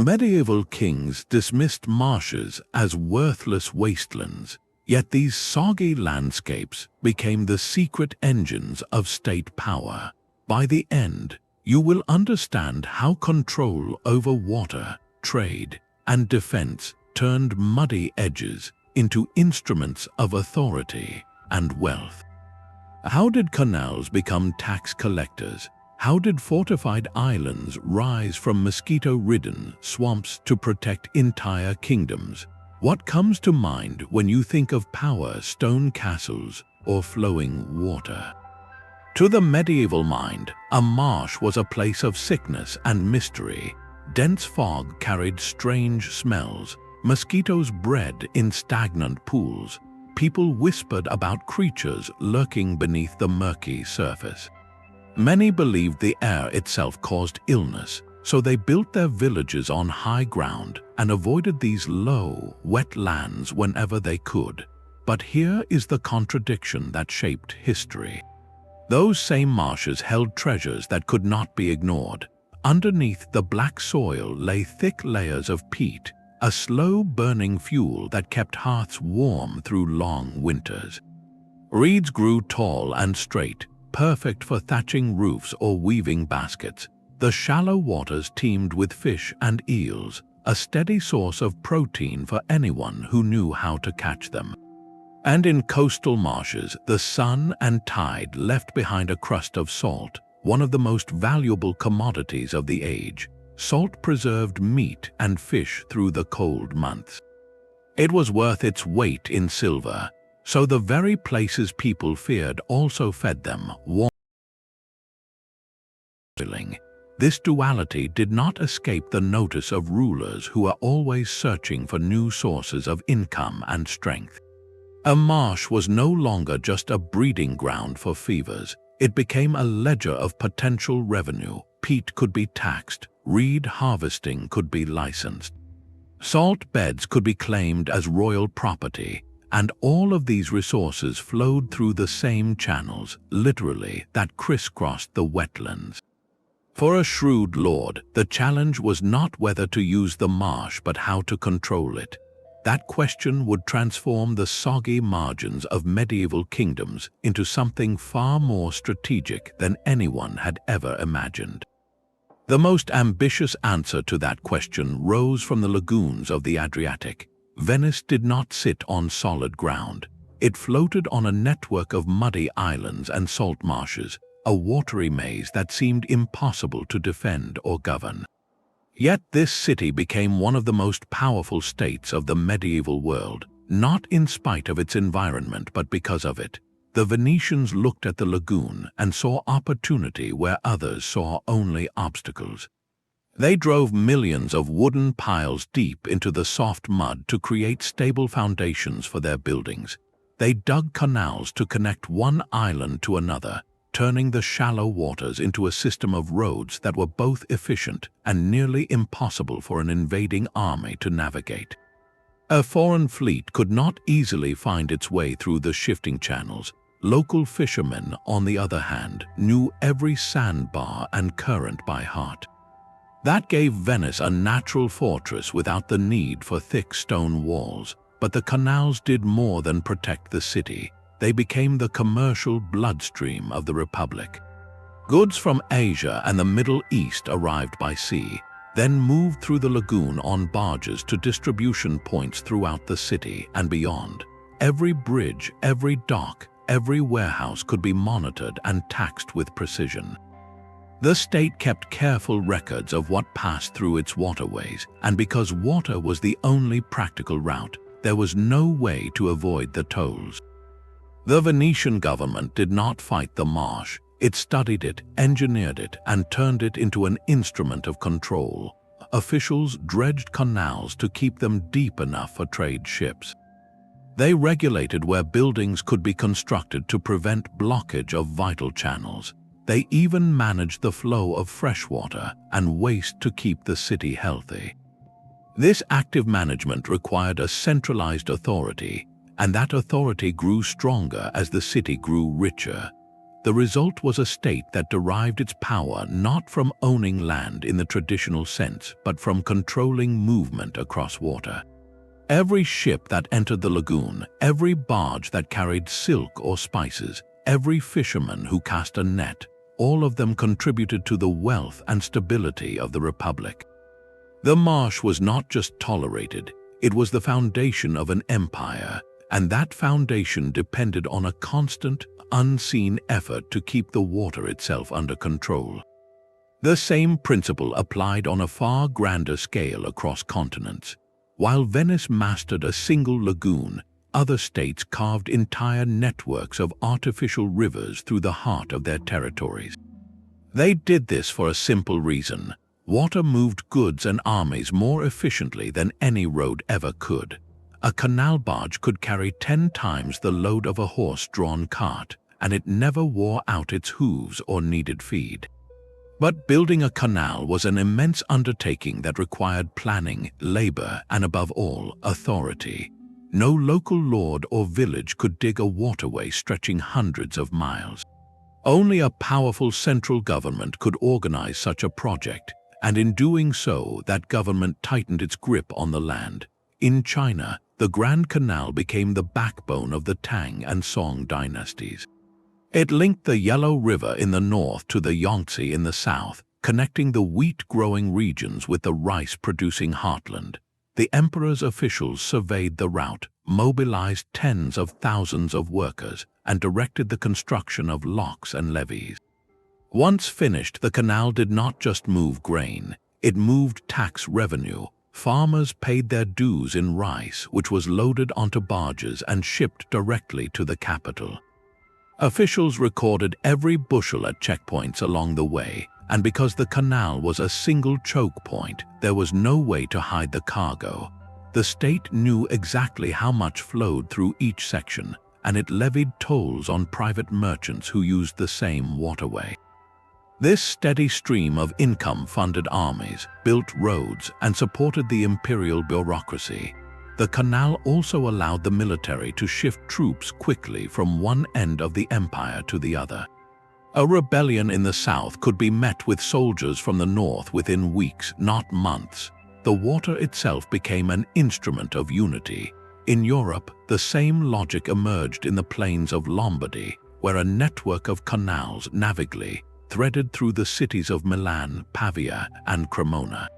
Medieval kings dismissed marshes as worthless wastelands, yet these soggy landscapes became the secret engines of state power. By the end, you will understand how control over water, trade, and defense turned muddy edges into instruments of authority and wealth. How did canals become tax collectors? How did fortified islands rise from mosquito-ridden swamps to protect entire kingdoms? What comes to mind when you think of power, stone castles, or flowing water? To the medieval mind, a marsh was a place of sickness and mystery. Dense fog carried strange smells. Mosquitoes bred in stagnant pools. People whispered about creatures lurking beneath the murky surface. Many believed the air itself caused illness, so they built their villages on high ground and avoided these low, wet lands whenever they could. But here is the contradiction that shaped history. Those same marshes held treasures that could not be ignored. Underneath the black soil lay thick layers of peat, a slow-burning fuel that kept hearths warm through long winters. Reeds grew tall and straight, perfect for thatching roofs or weaving baskets. The shallow waters teemed with fish and eels, a steady source of protein for anyone who knew how to catch them. And in coastal marshes, the sun and tide left behind a crust of salt, one of the most valuable commodities of the age. Salt preserved meat and fish through the cold months. It was worth its weight in silver, so the very places people feared also fed them. This duality did not escape the notice of rulers who are always searching for new sources of income and strength. A marsh was no longer just a breeding ground for fevers. It became a ledger of potential revenue. Peat could be taxed, reed harvesting could be licensed. Salt beds could be claimed as royal property, and all of these resources flowed through the same channels, literally, that crisscrossed the wetlands. For a shrewd lord, the challenge was not whether to use the marsh but how to control it. That question would transform the soggy margins of medieval kingdoms into something far more strategic than anyone had ever imagined. The most ambitious answer to that question rose from the lagoons of the Adriatic. Venice did not sit on solid ground. It floated on a network of muddy islands and salt marshes, a watery maze that seemed impossible to defend or govern. Yet this city became one of the most powerful states of the medieval world, not in spite of its environment but because of it. The Venetians looked at the lagoon and saw opportunity where others saw only obstacles. They drove millions of wooden piles deep into the soft mud to create stable foundations for their buildings. They dug canals to connect one island to another, turning the shallow waters into a system of roads that were both efficient and nearly impossible for an invading army to navigate. A foreign fleet could not easily find its way through the shifting channels. Local fishermen, on the other hand, knew every sandbar and current by heart. That gave Venice a natural fortress without the need for thick stone walls. But the canals did more than protect the city. They became the commercial bloodstream of the Republic. Goods from Asia and the Middle East arrived by sea, then moved through the lagoon on barges to distribution points throughout the city and beyond. Every bridge, every dock, every warehouse could be monitored and taxed with precision. The state kept careful records of what passed through its waterways, and because water was the only practical route, there was no way to avoid the tolls. The Venetian government did not fight the marsh. It studied it, engineered it, and turned it into an instrument of control. Officials dredged canals to keep them deep enough for trade ships. They regulated where buildings could be constructed to prevent blockage of vital channels. They even managed the flow of fresh water and waste to keep the city healthy. This active management required a centralized authority, and that authority grew stronger as the city grew richer. The result was a state that derived its power not from owning land in the traditional sense, but from controlling movement across water. Every ship that entered the lagoon, every barge that carried silk or spices, every fisherman who cast a net, all of them contributed to the wealth and stability of the Republic. The marsh was not just tolerated, it was the foundation of an empire, and that foundation depended on a constant, unseen effort to keep the water itself under control. The same principle applied on a far grander scale across continents. While Venice mastered a single lagoon, other states carved entire networks of artificial rivers through the heart of their territories. They did this for a simple reason: water moved goods and armies more efficiently than any road ever could. A canal barge could carry 10 times the load of a horse-drawn cart, and it never wore out its hooves or needed feed. But building a canal was an immense undertaking that required planning, labor, and above all, authority. No local lord or village could dig a waterway stretching hundreds of miles. Only a powerful central government could organize such a project, and in doing so, that government tightened its grip on the land. In China, the Grand Canal became the backbone of the Tang and Song dynasties. It linked the Yellow River in the north to the Yangtze in the south, connecting the wheat-growing regions with the rice-producing heartland. The emperor's officials surveyed the route, mobilized tens of thousands of workers, and directed the construction of locks and levees. Once finished, the canal did not just move grain, it moved tax revenue. Farmers paid their dues in rice, which was loaded onto barges and shipped directly to the capital. Officials recorded every bushel at checkpoints along the way, and because the canal was a single choke point, there was no way to hide the cargo. The state knew exactly how much flowed through each section, and it levied tolls on private merchants who used the same waterway. This steady stream of income funded armies, built roads, and supported the imperial bureaucracy. The canal also allowed the military to shift troops quickly from one end of the empire to the other. A rebellion in the south could be met with soldiers from the north within weeks, not months. The water itself became an instrument of unity. In Europe, the same logic emerged in the plains of Lombardy, where a network of canals navigably threaded through the cities of Milan, Pavia, and Cremona.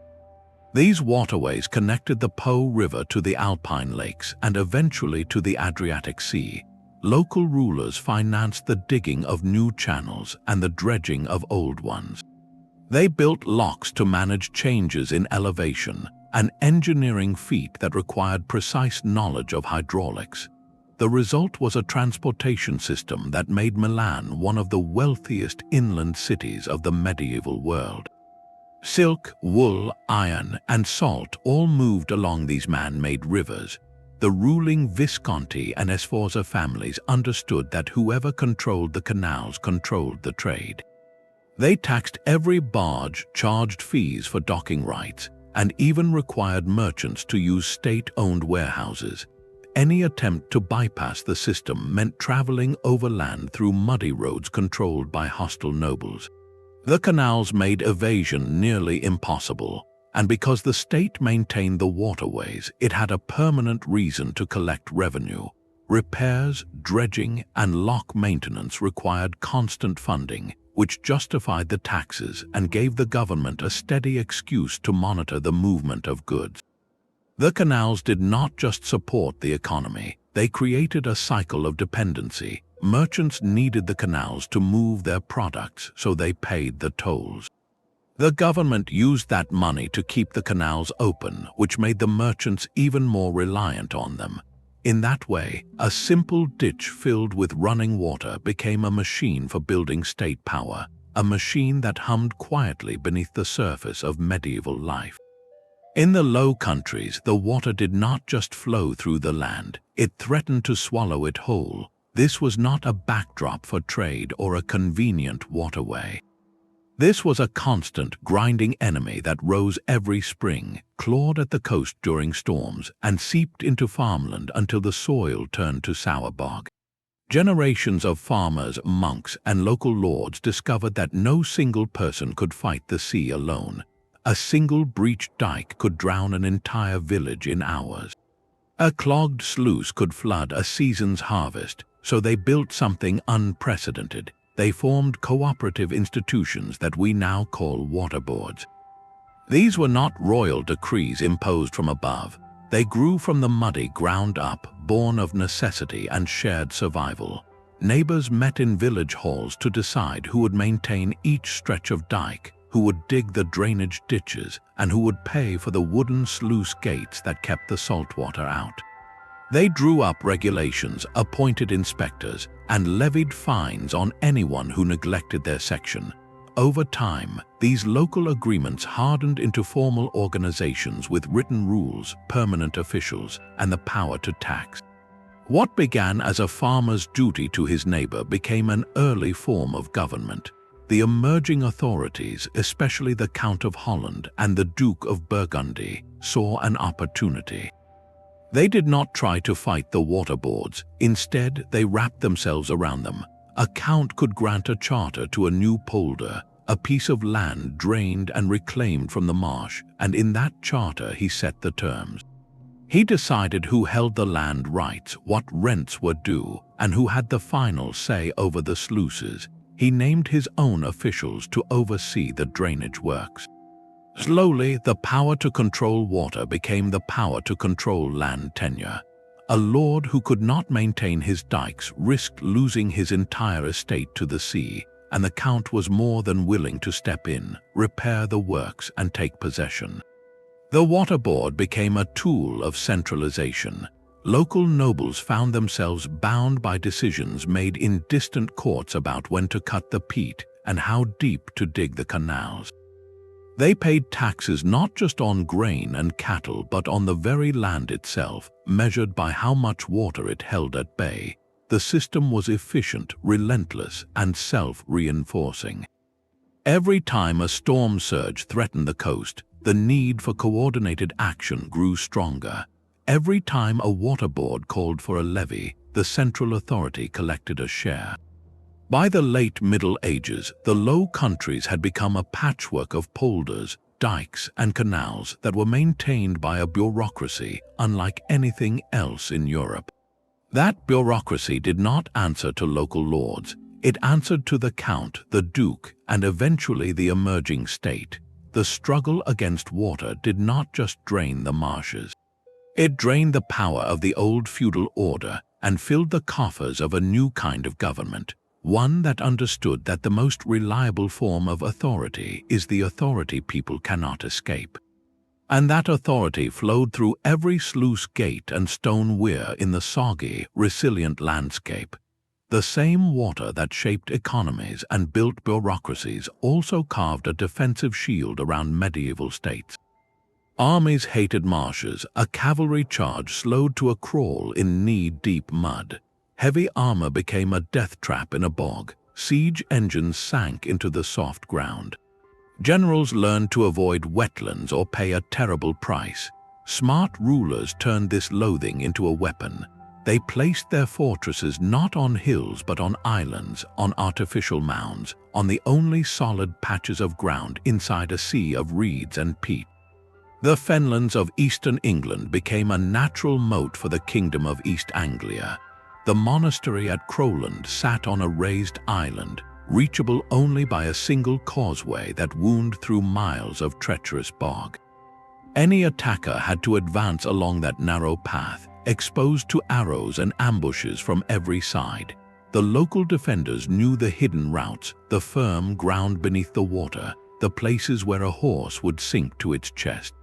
These waterways connected the Po River to the Alpine lakes and eventually to the Adriatic Sea. Local rulers financed the digging of new channels and the dredging of old ones. They built locks to manage changes in elevation, an engineering feat that required precise knowledge of hydraulics. The result was a transportation system that made Milan one of the wealthiest inland cities of the medieval world. Silk, wool, iron, and salt all moved along these man-made rivers. The ruling Visconti and Sforza families understood that whoever controlled the canals controlled the trade. They taxed every barge, charged fees for docking rights, and even required merchants to use state-owned warehouses. Any attempt to bypass the system meant traveling overland through muddy roads controlled by hostile nobles. The canals made evasion nearly impossible, and because the state maintained the waterways, it had a permanent reason to collect revenue. Repairs, dredging, and lock maintenance required constant funding, which justified the taxes and gave the government a steady excuse to monitor the movement of goods. The canals did not just support the economy, they created a cycle of dependency. Merchants needed the canals to move their products, so they paid the tolls. The government used that money to keep the canals open, which made the merchants even more reliant on them. In that way, a simple ditch filled with running water became a machine for building state power, a machine that hummed quietly beneath the surface of medieval life. In the Low Countries, the water did not just flow through the land, it threatened to swallow it whole. This was not a backdrop for trade or a convenient waterway. This was a constant, grinding enemy that rose every spring, clawed at the coast during storms, and seeped into farmland until the soil turned to sour bog. Generations of farmers, monks, and local lords discovered that no single person could fight the sea alone. A single breached dike could drown an entire village in hours. A clogged sluice could flood a season's harvest, so they built something unprecedented. They formed cooperative institutions that we now call water boards. These were not royal decrees imposed from above. They grew from the muddy ground up, born of necessity and shared survival. Neighbors met in village halls to decide who would maintain each stretch of dike, who would dig the drainage ditches, and who would pay for the wooden sluice gates that kept the saltwater out. They drew up regulations, appointed inspectors, and levied fines on anyone who neglected their section. Over time, these local agreements hardened into formal organizations with written rules, permanent officials, and the power to tax. What began as a farmer's duty to his neighbor became an early form of government. The emerging authorities, especially the Count of Holland and the Duke of Burgundy, saw an opportunity. They did not try to fight the water boards. Instead, they wrapped themselves around them. A count could grant a charter to a new polder, a piece of land drained and reclaimed from the marsh, and in that charter he set the terms. He decided who held the land rights, what rents were due, and who had the final say over the sluices. He named his own officials to oversee the drainage works. Slowly, the power to control water became the power to control land tenure. A lord who could not maintain his dikes risked losing his entire estate to the sea, and the count was more than willing to step in, repair the works, and take possession. The water board became a tool of centralization. Local nobles found themselves bound by decisions made in distant courts about when to cut the peat and how deep to dig the canals. They paid taxes not just on grain and cattle but on the very land itself, measured by how much water it held at bay. The system was efficient, relentless, and self-reinforcing. Every time a storm surge threatened the coast, the need for coordinated action grew stronger. Every time a water board called for a levy, the central authority collected a share. By the late Middle Ages, the Low Countries had become a patchwork of polders, dikes, and canals that were maintained by a bureaucracy unlike anything else in Europe. That bureaucracy did not answer to local lords. It answered to the count, the duke, and eventually the emerging state. The struggle against water did not just drain the marshes. It drained the power of the old feudal order and filled the coffers of a new kind of government. One that understood that the most reliable form of authority is the authority people cannot escape. And that authority flowed through every sluice gate and stone weir in the soggy, resilient landscape. The same water that shaped economies and built bureaucracies also carved a defensive shield around medieval states. Armies hated marshes. A cavalry charge slowed to a crawl in knee-deep mud. Heavy armor became a death trap in a bog. Siege engines sank into the soft ground. Generals learned to avoid wetlands or pay a terrible price. Smart rulers turned this loathing into a weapon. They placed their fortresses not on hills but on islands, on artificial mounds, on the only solid patches of ground inside a sea of reeds and peat. The fenlands of eastern England became a natural moat for the kingdom of East Anglia. The monastery at Crowland sat on a raised island, reachable only by a single causeway that wound through miles of treacherous bog. Any attacker had to advance along that narrow path, exposed to arrows and ambushes from every side. The local defenders knew the hidden routes, the firm ground beneath the water, the places where a horse would sink to its chest.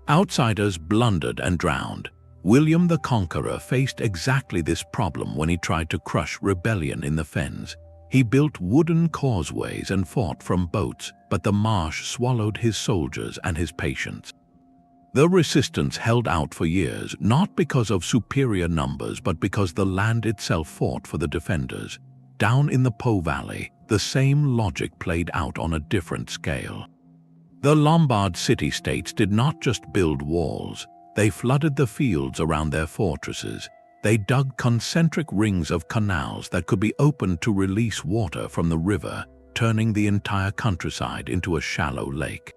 Outsiders blundered and drowned. William the Conqueror faced exactly this problem when he tried to crush rebellion in the Fens. He built wooden causeways and fought from boats, but the marsh swallowed his soldiers and his patience. The resistance held out for years, not because of superior numbers, but because the land itself fought for the defenders. Down in the Po Valley, the same logic played out on a different scale. The Lombard city-states did not just build walls. They flooded the fields around their fortresses. They dug concentric rings of canals that could be opened to release water from the river, turning the entire countryside into a shallow lake.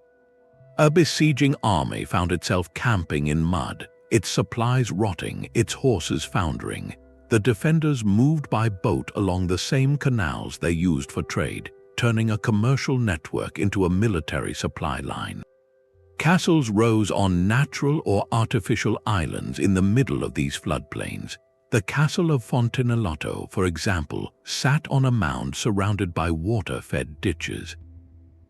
A besieging army found itself camping in mud, its supplies rotting, its horses foundering. The defenders moved by boat along the same canals they used for trade, turning a commercial network into a military supply line. Castles rose on natural or artificial islands in the middle of these floodplains. The castle of Fontainebleau, for example, sat on a mound surrounded by water-fed ditches.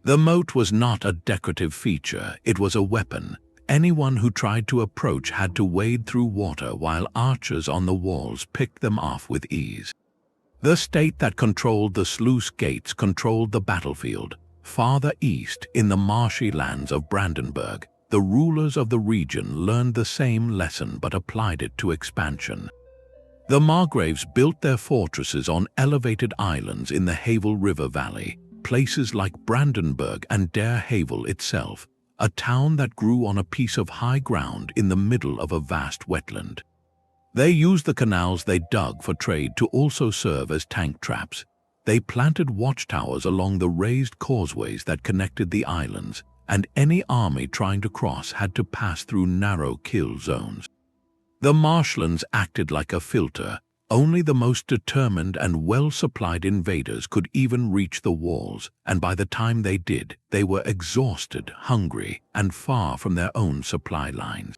The moat was not a decorative feature, it was a weapon. Anyone who tried to approach had to wade through water while archers on the walls picked them off with ease. The state that controlled the sluice gates controlled the battlefield. Farther east, in the marshy lands of Brandenburg, the rulers of the region learned the same lesson but applied it to expansion. The Margraves built their fortresses on elevated islands in the Havel River Valley, places like Brandenburg and Der Havel itself, a town that grew on a piece of high ground in the middle of a vast wetland. They used the canals they dug for trade to also serve as tank traps. They planted watchtowers along the raised causeways that connected the islands, and any army trying to cross had to pass through narrow kill zones. The marshlands acted like a filter. Only the most determined and well-supplied invaders could even reach the walls, and by the time they did, they were exhausted, hungry, and far from their own supply lines.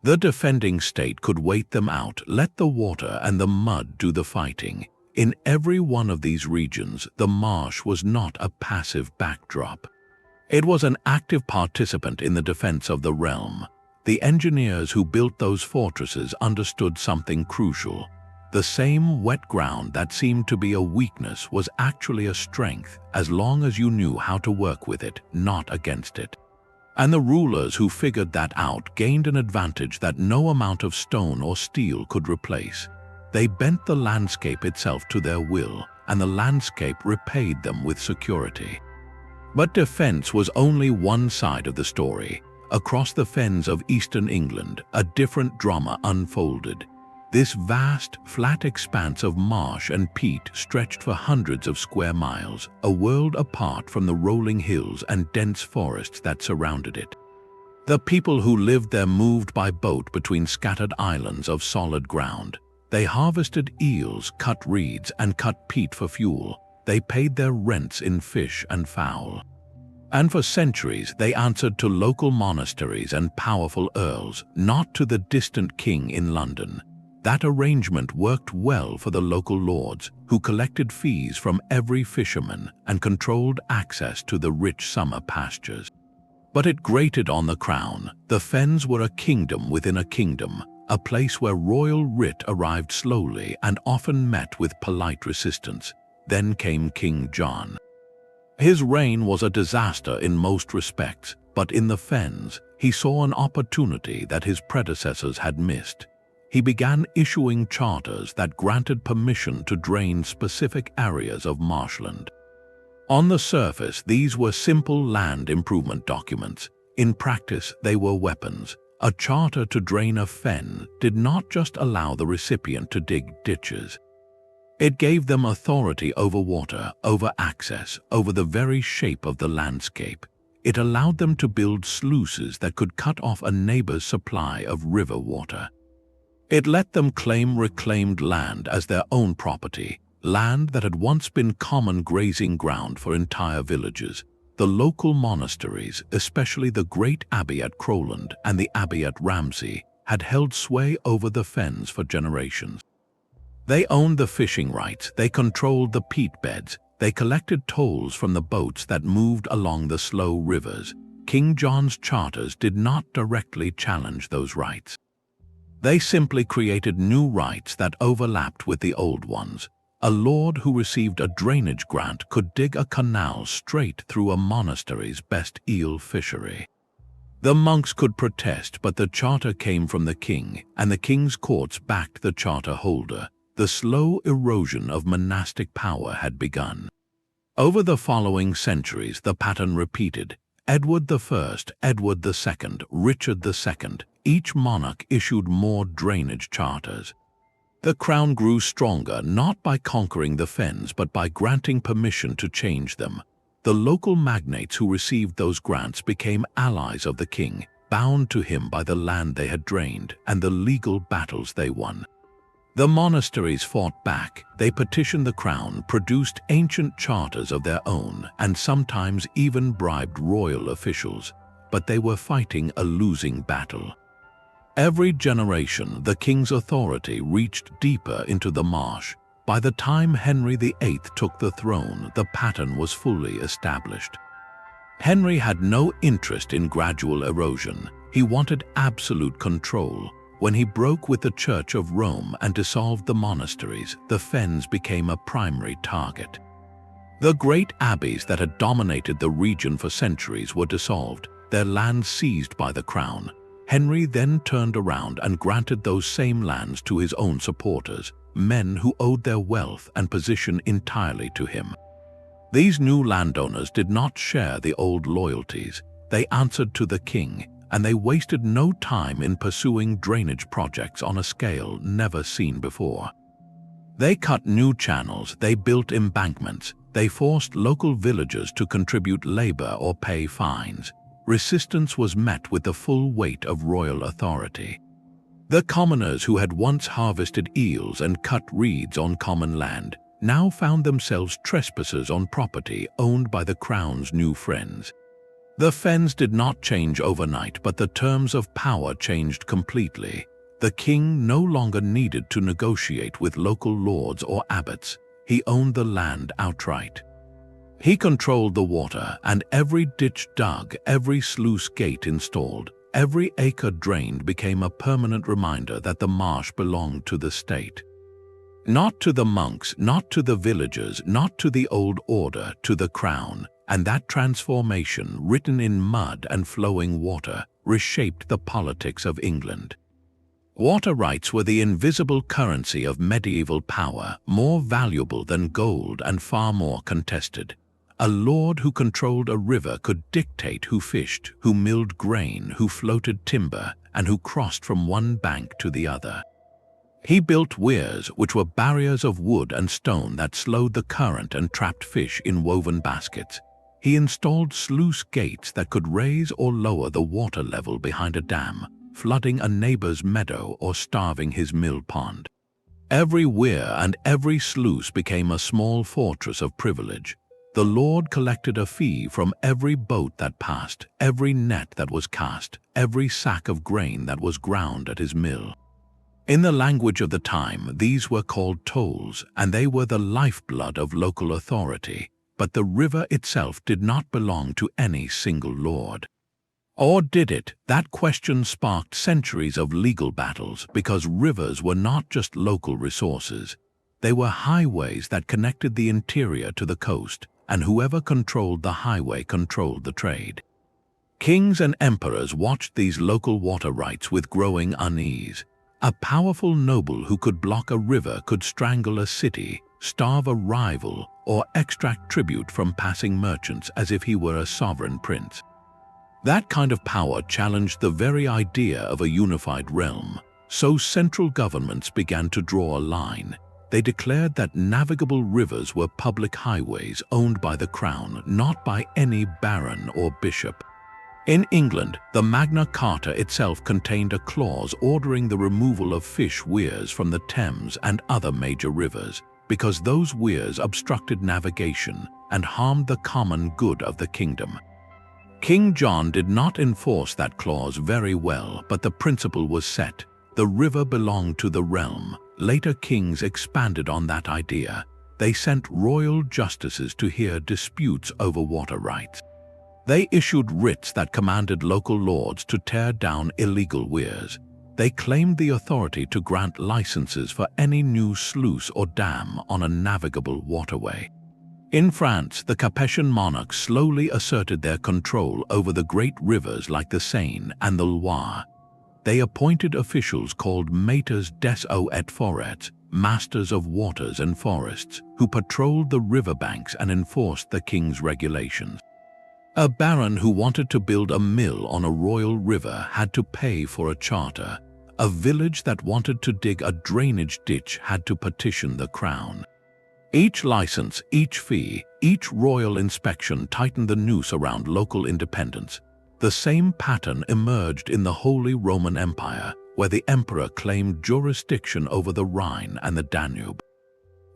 The defending state could wait them out, let the water and the mud do the fighting. In every one of these regions, the marsh was not a passive backdrop. It was an active participant in the defense of the realm. The engineers who built those fortresses understood something crucial. The same wet ground that seemed to be a weakness was actually a strength as long as you knew how to work with it, not against it. And the rulers who figured that out gained an advantage that no amount of stone or steel could replace. They bent the landscape itself to their will, and the landscape repaid them with security. But defense was only one side of the story. Across the fens of eastern England, a different drama unfolded. This vast, flat expanse of marsh and peat stretched for hundreds of square miles, a world apart from the rolling hills and dense forests that surrounded it. The people who lived there moved by boat between scattered islands of solid ground. They harvested eels, cut reeds, and cut peat for fuel. They paid their rents in fish and fowl. And for centuries, they answered to local monasteries and powerful earls, not to the distant king in London. That arrangement worked well for the local lords, who collected fees from every fisherman and controlled access to the rich summer pastures. But it grated on the crown. The Fens were a kingdom within a kingdom, a place where royal writ arrived slowly and often met with polite resistance. Then came King John. His reign was a disaster in most respects, but in the Fens, he saw an opportunity that his predecessors had missed. He began issuing charters that granted permission to drain specific areas of marshland. On the surface, these were simple land improvement documents. In practice, they were weapons. A charter to drain a fen did not just allow the recipient to dig ditches. It gave them authority over water, over access, over the very shape of the landscape. It allowed them to build sluices that could cut off a neighbor's supply of river water. It let them claim reclaimed land as their own property, land that had once been common grazing ground for entire villages. The local monasteries, especially the great abbey at Crowland and the abbey at Ramsey, had held sway over the fens for generations. They owned the fishing rights, they controlled the peat beds, they collected tolls from the boats that moved along the slow rivers. King John's charters did not directly challenge those rights. They simply created new rights that overlapped with the old ones. A lord who received a drainage grant could dig a canal straight through a monastery's best eel fishery. The monks could protest, but the charter came from the king, and the king's courts backed the charter holder. The slow erosion of monastic power had begun. Over the following centuries, the pattern repeated. Edward I, Edward II, Richard II, each monarch issued more drainage charters. The crown grew stronger not by conquering the fens but by granting permission to change them. The local magnates who received those grants became allies of the king, bound to him by the land they had drained and the legal battles they won. The monasteries fought back, they petitioned the crown, produced ancient charters of their own, and sometimes even bribed royal officials, but they were fighting a losing battle. Every generation, the king's authority reached deeper into the marsh. By the time Henry VIII took the throne, the pattern was fully established. Henry had no interest in gradual erosion. He wanted absolute control. When he broke with the Church of Rome and dissolved the monasteries, the fens became a primary target. The great abbeys that had dominated the region for centuries were dissolved, their lands seized by the crown. Henry then turned around and granted those same lands to his own supporters, men who owed their wealth and position entirely to him. These new landowners did not share the old loyalties. They answered to the king, and they wasted no time in pursuing drainage projects on a scale never seen before. They cut new channels, they built embankments, they forced local villagers to contribute labor or pay fines. Resistance was met with the full weight of royal authority. The commoners who had once harvested eels and cut reeds on common land now found themselves trespassers on property owned by the crown's new friends. The fens did not change overnight, but the terms of power changed completely. The king no longer needed to negotiate with local lords or abbots. He owned the land outright. He controlled the water, and every ditch dug, every sluice gate installed, every acre drained became a permanent reminder that the marsh belonged to the state. Not to the monks, not to the villagers, not to the old order, to the crown. And that transformation, written in mud and flowing water, reshaped the politics of England. Water rights were the invisible currency of medieval power, more valuable than gold and far more contested. A lord who controlled a river could dictate who fished, who milled grain, who floated timber, and who crossed from one bank to the other. He built weirs, which were barriers of wood and stone that slowed the current and trapped fish in woven baskets. He installed sluice gates that could raise or lower the water level behind a dam, flooding a neighbor's meadow or starving his mill pond. Every weir and every sluice became a small fortress of privilege. The lord collected a fee from every boat that passed, every net that was cast, every sack of grain that was ground at his mill. In the language of the time, these were called tolls, and they were the lifeblood of local authority. But the river itself did not belong to any single lord. Or did it? That question sparked centuries of legal battles, because rivers were not just local resources. They were highways that connected the interior to the coast, and whoever controlled the highway controlled the trade. Kings and emperors watched these local water rights with growing unease. A powerful noble who could block a river could strangle a city, starve a rival, or extract tribute from passing merchants as if he were a sovereign prince. That kind of power challenged the very idea of a unified realm, so central governments began to draw a line. They declared that navigable rivers were public highways owned by the crown, not by any baron or bishop. In England, the Magna Carta itself contained a clause ordering the removal of fish weirs from the Thames and other major rivers, because those weirs obstructed navigation and harmed the common good of the kingdom. King John did not enforce that clause very well, but the principle was set. The river belonged to the realm. Later kings expanded on that idea. They sent royal justices to hear disputes over water rights. They issued writs that commanded local lords to tear down illegal weirs. They claimed the authority to grant licenses for any new sluice or dam on a navigable waterway. In France, the Capetian monarchs slowly asserted their control over the great rivers like the Seine and the Loire. They appointed officials called maîtres des eaux et forêts, masters of waters and forests, who patrolled the riverbanks and enforced the king's regulations. A baron who wanted to build a mill on a royal river had to pay for a charter. A village that wanted to dig a drainage ditch had to petition the crown. Each license, each fee, each royal inspection tightened the noose around local independence. The same pattern emerged in the Holy Roman Empire, where the emperor claimed jurisdiction over the Rhine and the Danube.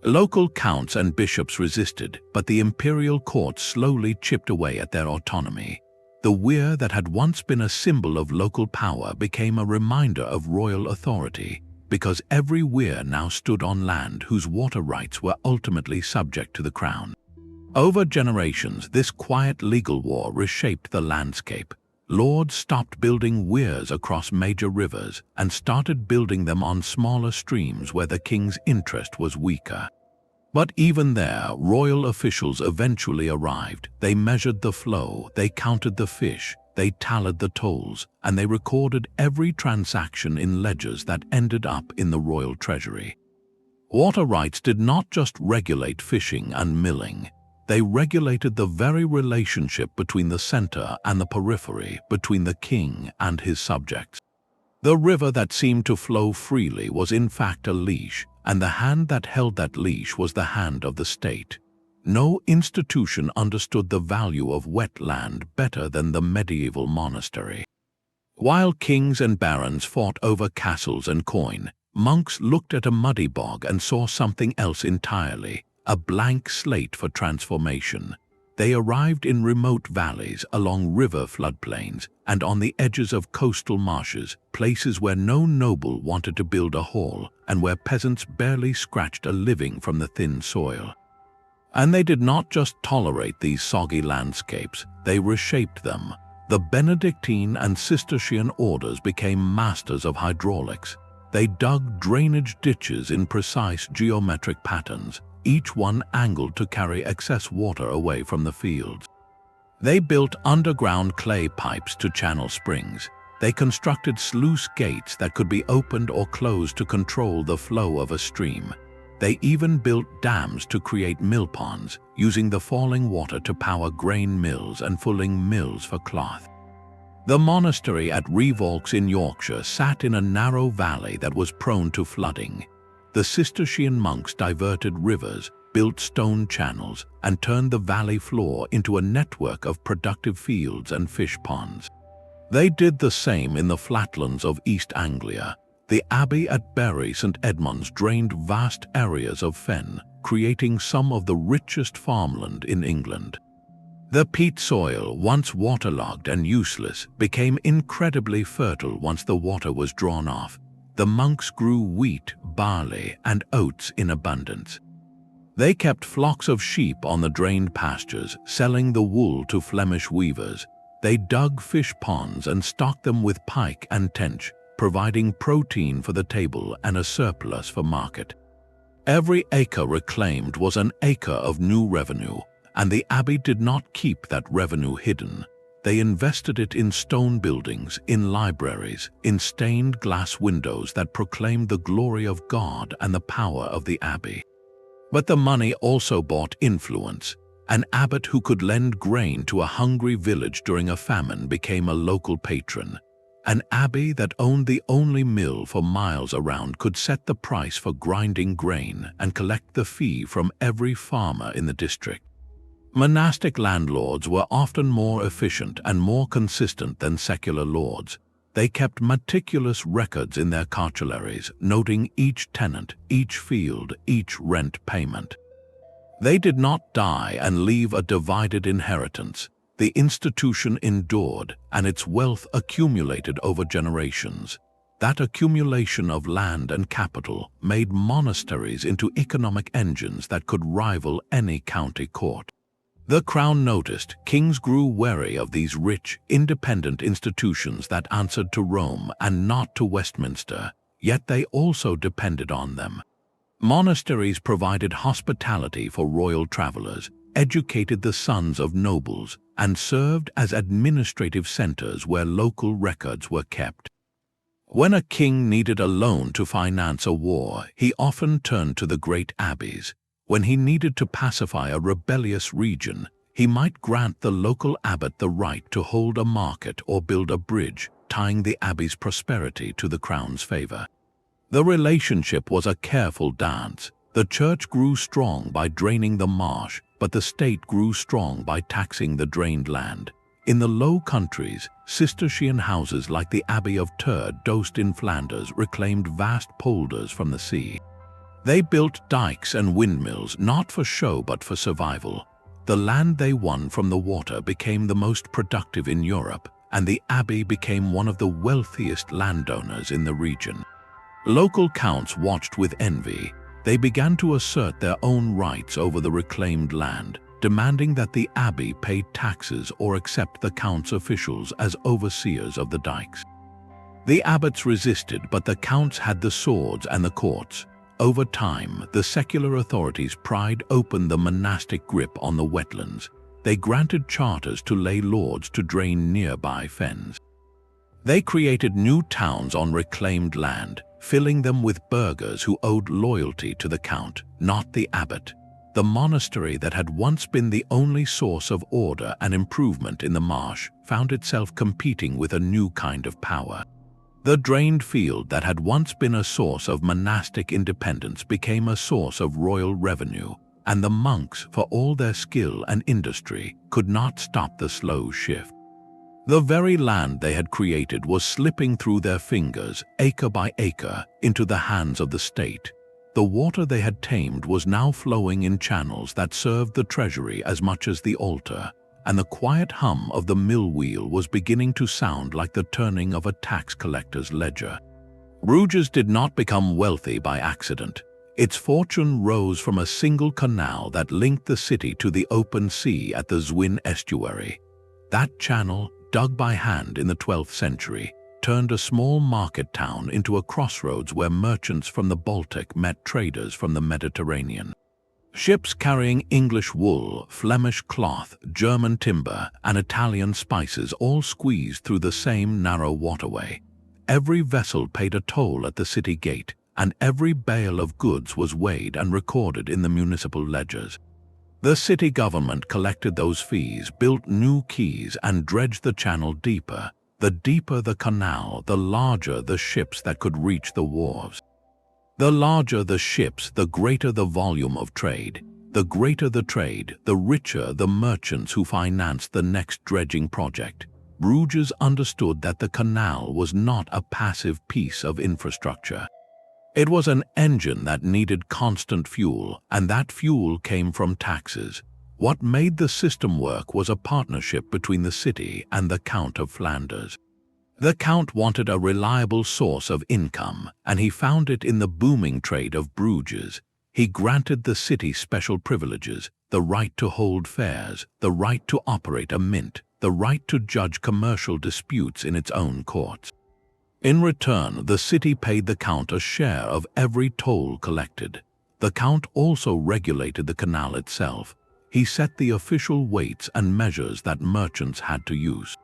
Local counts and bishops resisted, but the imperial court slowly chipped away at their autonomy. The weir that had once been a symbol of local power became a reminder of royal authority, because every weir now stood on land whose water rights were ultimately subject to the crown. Over generations, this quiet legal war reshaped the landscape. Lords stopped building weirs across major rivers and started building them on smaller streams where the king's interest was weaker. But even there, royal officials eventually arrived. They measured the flow, they counted the fish, they tallied the tolls, and they recorded every transaction in ledgers that ended up in the royal treasury. Water rights did not just regulate fishing and milling. They regulated the very relationship between the center and the periphery, between the king and his subjects. The river that seemed to flow freely was in fact a leash, and the hand that held that leash was the hand of the state. No institution understood the value of wetland better than the medieval monastery. While kings and barons fought over castles and coin, monks looked at a muddy bog and saw something else entirely, a blank slate for transformation. They arrived in remote valleys, along river floodplains, and on the edges of coastal marshes, places where no noble wanted to build a hall and where peasants barely scratched a living from the thin soil. And they did not just tolerate these soggy landscapes, they reshaped them. The Benedictine and Cistercian orders became masters of hydraulics. They dug drainage ditches in precise geometric patterns, each one angled to carry excess water away from the fields. They built underground clay pipes to channel springs. They constructed sluice gates that could be opened or closed to control the flow of a stream. They even built dams to create mill ponds, using the falling water to power grain mills and fulling mills for cloth. The monastery at Revolks in Yorkshire sat in a narrow valley that was prone to flooding. The Cistercian monks diverted rivers, built stone channels, and turned the valley floor into a network of productive fields and fish ponds. They did the same in the flatlands of East Anglia. The abbey at Bury St Edmunds drained vast areas of fen, creating some of the richest farmland in England. The peat soil, once waterlogged and useless, became incredibly fertile once the water was drawn off. The monks grew wheat, barley, and oats in abundance. They kept flocks of sheep on the drained pastures, selling the wool to Flemish weavers. They dug fish ponds and stocked them with pike and tench, providing protein for the table and a surplus for market. Every acre reclaimed was an acre of new revenue, and the abbey did not keep that revenue hidden. They invested it in stone buildings, in libraries, in stained glass windows that proclaimed the glory of God and the power of the abbey. But the money also bought influence. An abbot who could lend grain to a hungry village during a famine became a local patron. An abbey that owned the only mill for miles around could set the price for grinding grain and collect the fee from every farmer in the district. Monastic landlords were often more efficient and more consistent than secular lords. They kept meticulous records in their cartularies, noting each tenant, each field, each rent payment. They did not die and leave a divided inheritance. The institution endured, and its wealth accumulated over generations. That accumulation of land and capital made monasteries into economic engines that could rival any county court. The crown noticed kings grew wary of these rich, independent institutions that answered to Rome and not to Westminster, yet they also depended on them. Monasteries provided hospitality for royal travelers, educated the sons of nobles, and served as administrative centers where local records were kept. When a king needed a loan to finance a war, he often turned to the great abbeys. When he needed to pacify a rebellious region, he might grant the local abbot the right to hold a market or build a bridge, tying the abbey's prosperity to the crown's favor. The relationship was a careful dance. The church grew strong by draining the marsh, but the state grew strong by taxing the drained land. In the Low Countries, Cistercian houses like the Abbey of Dost in Flanders reclaimed vast polders from the sea. They built dikes and windmills not for show but for survival. The land they won from the water became the most productive in Europe, and the abbey became one of the wealthiest landowners in the region. Local counts watched with envy. They began to assert their own rights over the reclaimed land, demanding that the abbey pay taxes or accept the count's officials as overseers of the dikes. The abbots resisted, but the counts had the swords and the courts. Over time, the secular authorities pried open the monastic grip on the wetlands. They granted charters to lay lords to drain nearby fens. They created new towns on reclaimed land, filling them with burghers who owed loyalty to the count, not the abbot. The monastery that had once been the only source of order and improvement in the marsh found itself competing with a new kind of power. The drained field that had once been a source of monastic independence became a source of royal revenue, and the monks, for all their skill and industry, could not stop the slow shift. The very land they had created was slipping through their fingers, acre by acre, into the hands of the state. The water they had tamed was now flowing in channels that served the treasury as much as the altar, and the quiet hum of the mill wheel was beginning to sound like the turning of a tax collector's ledger. Bruges did not become wealthy by accident. Its fortune rose from a single canal that linked the city to the open sea at the Zwin estuary. That channel, dug by hand in the 12th century, turned a small market town into a crossroads where merchants from the Baltic met traders from the Mediterranean. Ships carrying English wool, Flemish cloth, German timber, and Italian spices all squeezed through the same narrow waterway. Every vessel paid a toll at the city gate, and every bale of goods was weighed and recorded in the municipal ledgers. The city government collected those fees, built new quays, and dredged the channel deeper. The deeper the canal, the larger the ships that could reach the wharves. The larger the ships, the greater the volume of trade. The greater the trade, the richer the merchants who financed the next dredging project. Bruges understood that the canal was not a passive piece of infrastructure. It was an engine that needed constant fuel, and that fuel came from taxes. What made the system work was a partnership between the city and the Count of Flanders. The Count wanted a reliable source of income, and he found it in the booming trade of Bruges. He granted the city special privileges, the right to hold fairs, the right to operate a mint, the right to judge commercial disputes in its own courts. In return, the city paid the Count a share of every toll collected. The Count also regulated the canal itself. He set the official weights and measures that merchants had to use.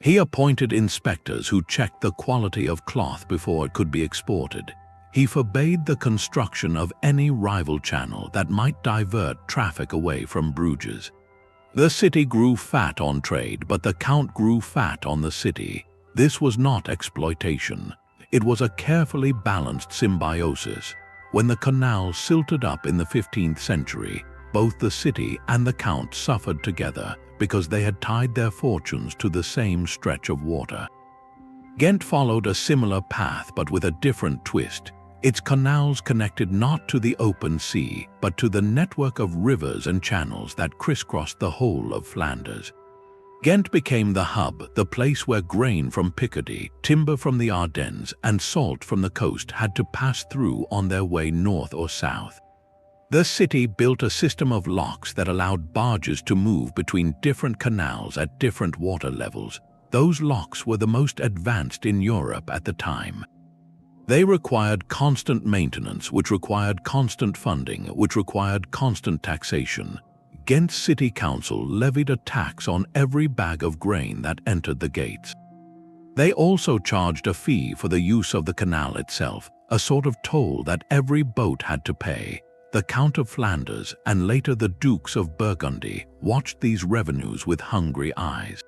He appointed inspectors who checked the quality of cloth before it could be exported. He forbade the construction of any rival channel that might divert traffic away from Bruges. The city grew fat on trade, but the Count grew fat on the city. This was not exploitation. It was a carefully balanced symbiosis. When the canal silted up in the 15th century, both the city and the Count suffered together because they had tied their fortunes to the same stretch of water. Ghent followed a similar path but with a different twist. Its canals connected not to the open sea, but to the network of rivers and channels that crisscrossed the whole of Flanders. Ghent became the hub, the place where grain from Picardy, timber from the Ardennes, and salt from the coast had to pass through on their way north or south. The city built a system of locks that allowed barges to move between different canals at different water levels. Those locks were the most advanced in Europe at the time. They required constant maintenance, which required constant funding, which required constant taxation. Ghent City Council levied a tax on every bag of grain that entered the gates. They also charged a fee for the use of the canal itself, a sort of toll that every boat had to pay. The Count of Flanders and later the Dukes of Burgundy watched these revenues with hungry eyes.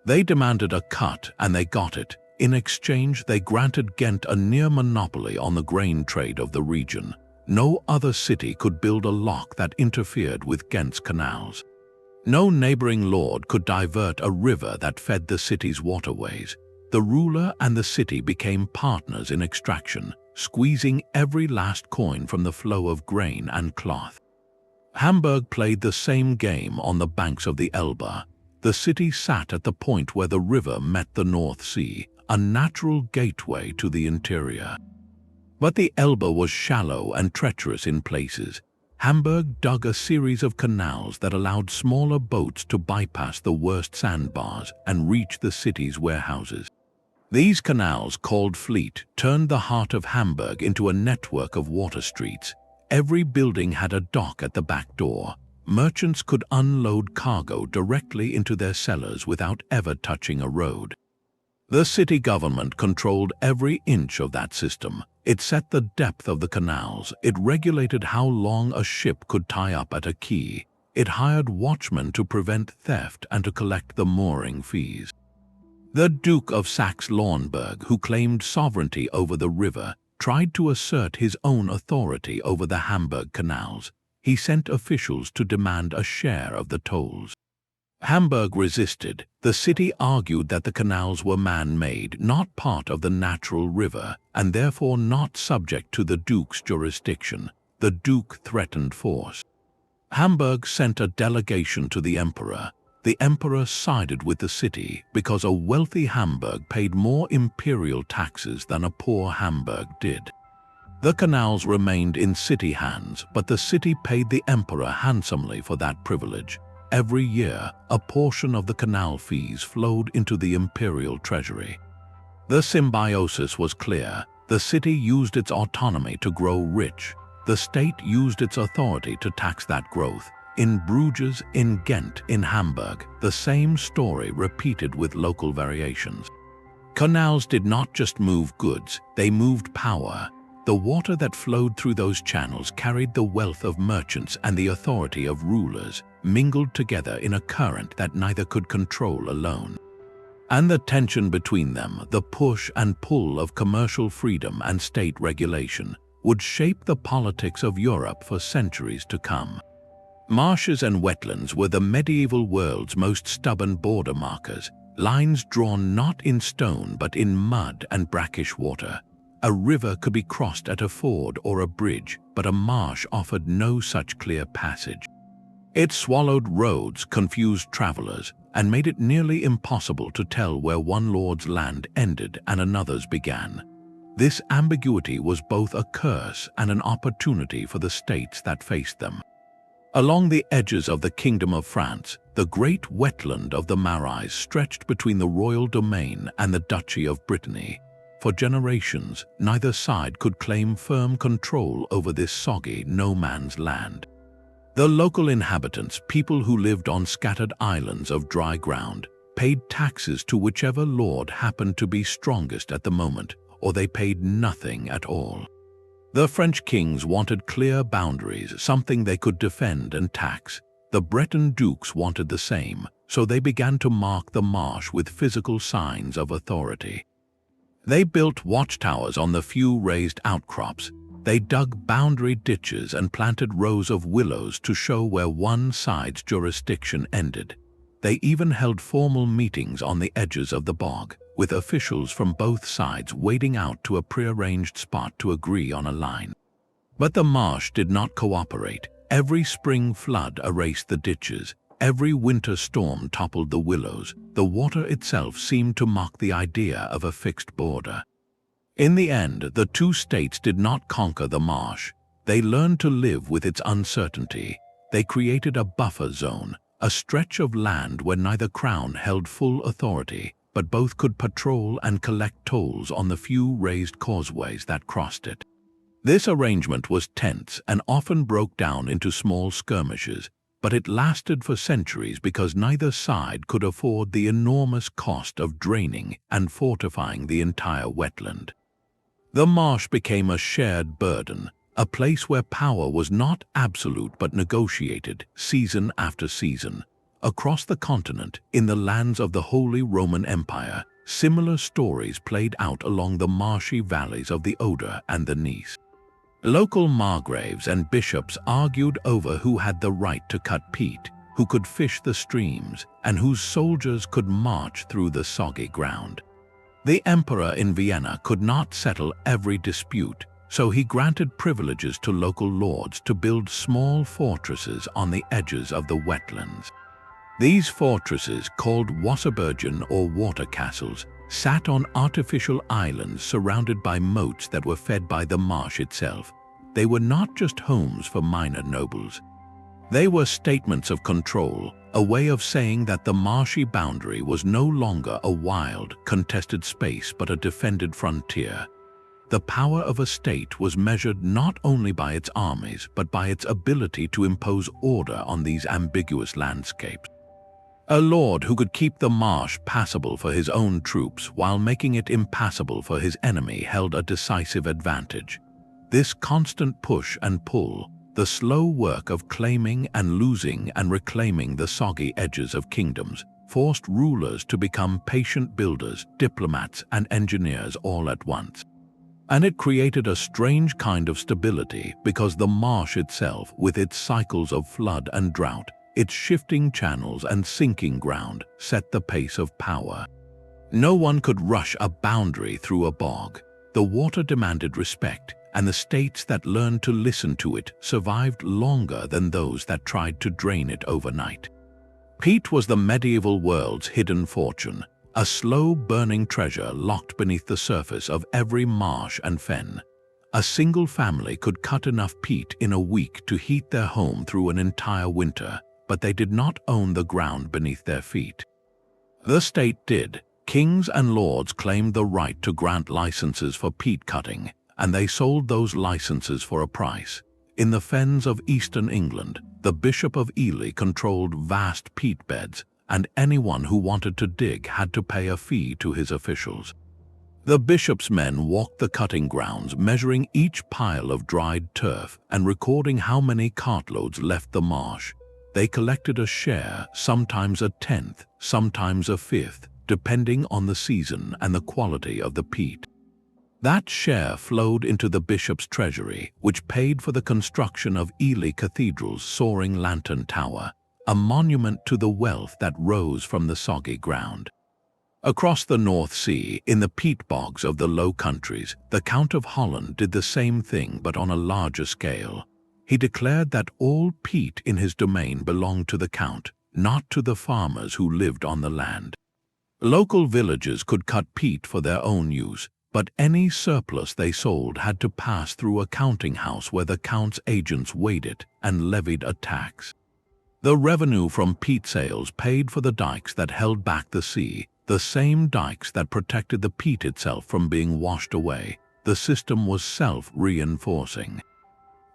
They demanded a cut and they got it. In exchange, they granted Ghent a near monopoly on the grain trade of the region. No other city could build a lock that interfered with Ghent's canals. No neighboring lord could divert a river that fed the city's waterways. The ruler and the city became partners in extraction, squeezing every last coin from the flow of grain and cloth. Hamburg played the same game on the banks of the Elbe. The city sat at the point where the river met the North Sea, a natural gateway to the interior. But the Elbe was shallow and treacherous in places. Hamburg dug a series of canals that allowed smaller boats to bypass the worst sandbars and reach the city's warehouses. These canals, called Fleet, turned the heart of Hamburg into a network of water streets. Every building had a dock at the back door. Merchants could unload cargo directly into their cellars without ever touching a road. The city government controlled every inch of that system. It set the depth of the canals. It regulated how long a ship could tie up at a quay. It hired watchmen to prevent theft and to collect the mooring fees. The Duke of Saxe-Lauenburg, who claimed sovereignty over the river, tried to assert his own authority over the Hamburg canals. He sent officials to demand a share of the tolls. Hamburg resisted. The city argued that the canals were man-made, not part of the natural river, and therefore not subject to the Duke's jurisdiction. The Duke threatened force. Hamburg sent a delegation to the Emperor. The Emperor sided with the city because a wealthy Hamburg paid more imperial taxes than a poor Hamburg did. The canals remained in city hands, but the city paid the Emperor handsomely for that privilege. Every year, a portion of the canal fees flowed into the imperial treasury. The symbiosis was clear. The city used its autonomy to grow rich. The state used its authority to tax that growth. In Bruges, in Ghent, in Hamburg, the same story repeated with local variations. Canals did not just move goods, they moved power. The water that flowed through those channels carried the wealth of merchants and the authority of rulers, mingled together in a current that neither could control alone. And the tension between them, the push and pull of commercial freedom and state regulation, would shape the politics of Europe for centuries to come. Marshes and wetlands were the medieval world's most stubborn border markers, lines drawn not in stone but in mud and brackish water. A river could be crossed at a ford or a bridge, but a marsh offered no such clear passage. It swallowed roads, confused travelers, and made it nearly impossible to tell where one lord's land ended and another's began. This ambiguity was both a curse and an opportunity for the states that faced them. Along the edges of the Kingdom of France, the great wetland of the Marais stretched between the royal domain and the Duchy of Brittany. For generations, neither side could claim firm control over this soggy no-man's land. The local inhabitants, people who lived on scattered islands of dry ground, paid taxes to whichever lord happened to be strongest at the moment, or they paid nothing at all. The French kings wanted clear boundaries, something they could defend and tax. The Breton dukes wanted the same, so they began to mark the marsh with physical signs of authority. They built watchtowers on the few raised outcrops. They dug boundary ditches and planted rows of willows to show where one side's jurisdiction ended. They even held formal meetings on the edges of the bog, with officials from both sides wading out to a prearranged spot to agree on a line. But the marsh did not cooperate. Every spring flood erased the ditches. Every winter storm toppled the willows. The water itself seemed to mock the idea of a fixed border. In the end, the two states did not conquer the marsh. They learned to live with its uncertainty. They created a buffer zone, a stretch of land where neither crown held full authority, but both could patrol and collect tolls on the few raised causeways that crossed it. This arrangement was tense and often broke down into small skirmishes, but it lasted for centuries because neither side could afford the enormous cost of draining and fortifying the entire wetland. The marsh became a shared burden, a place where power was not absolute but negotiated season after season. Across the continent, in the lands of the Holy Roman Empire, similar stories played out along the marshy valleys of the Oder and the Neisse. Local margraves and bishops argued over who had the right to cut peat, who could fish the streams, and whose soldiers could march through the soggy ground. The emperor in Vienna could not settle every dispute, so he granted privileges to local lords to build small fortresses on the edges of the wetlands. These fortresses, called Wasserburgen or water castles, sat on artificial islands surrounded by moats that were fed by the marsh itself. They were not just homes for minor nobles. They were statements of control, a way of saying that the marshy boundary was no longer a wild, contested space but a defended frontier. The power of a state was measured not only by its armies but by its ability to impose order on these ambiguous landscapes. A lord who could keep the marsh passable for his own troops while making it impassable for his enemy held a decisive advantage. This constant push and pull, the slow work of claiming and losing and reclaiming the soggy edges of kingdoms, forced rulers to become patient builders, diplomats, and engineers all at once. And it created a strange kind of stability because the marsh itself, with its cycles of flood and drought, its shifting channels and sinking ground, set the pace of power. No one could rush a boundary through a bog. The water demanded respect, and the states that learned to listen to it survived longer than those that tried to drain it overnight. Peat was the medieval world's hidden fortune, a slow-burning treasure locked beneath the surface of every marsh and fen. A single family could cut enough peat in a week to heat their home through an entire winter, but they did not own the ground beneath their feet. The state did. Kings and lords claimed the right to grant licenses for peat cutting, and they sold those licenses for a price. In the fens of eastern England, the Bishop of Ely controlled vast peat beds, and anyone who wanted to dig had to pay a fee to his officials. The bishop's men walked the cutting grounds, measuring each pile of dried turf and recording how many cartloads left the marsh. They collected a share, sometimes a tenth, sometimes a fifth, depending on the season and the quality of the peat. That share flowed into the bishop's treasury, which paid for the construction of Ely Cathedral's soaring lantern tower, a monument to the wealth that rose from the soggy ground. Across the North Sea, in the peat bogs of the Low Countries, the Count of Holland did the same thing but on a larger scale. He declared that all peat in his domain belonged to the count, not to the farmers who lived on the land. Local villagers could cut peat for their own use, but any surplus they sold had to pass through a counting house where the count's agents weighed it and levied a tax. The revenue from peat sales paid for the dikes that held back the sea, the same dikes that protected the peat itself from being washed away. The system was self-reinforcing.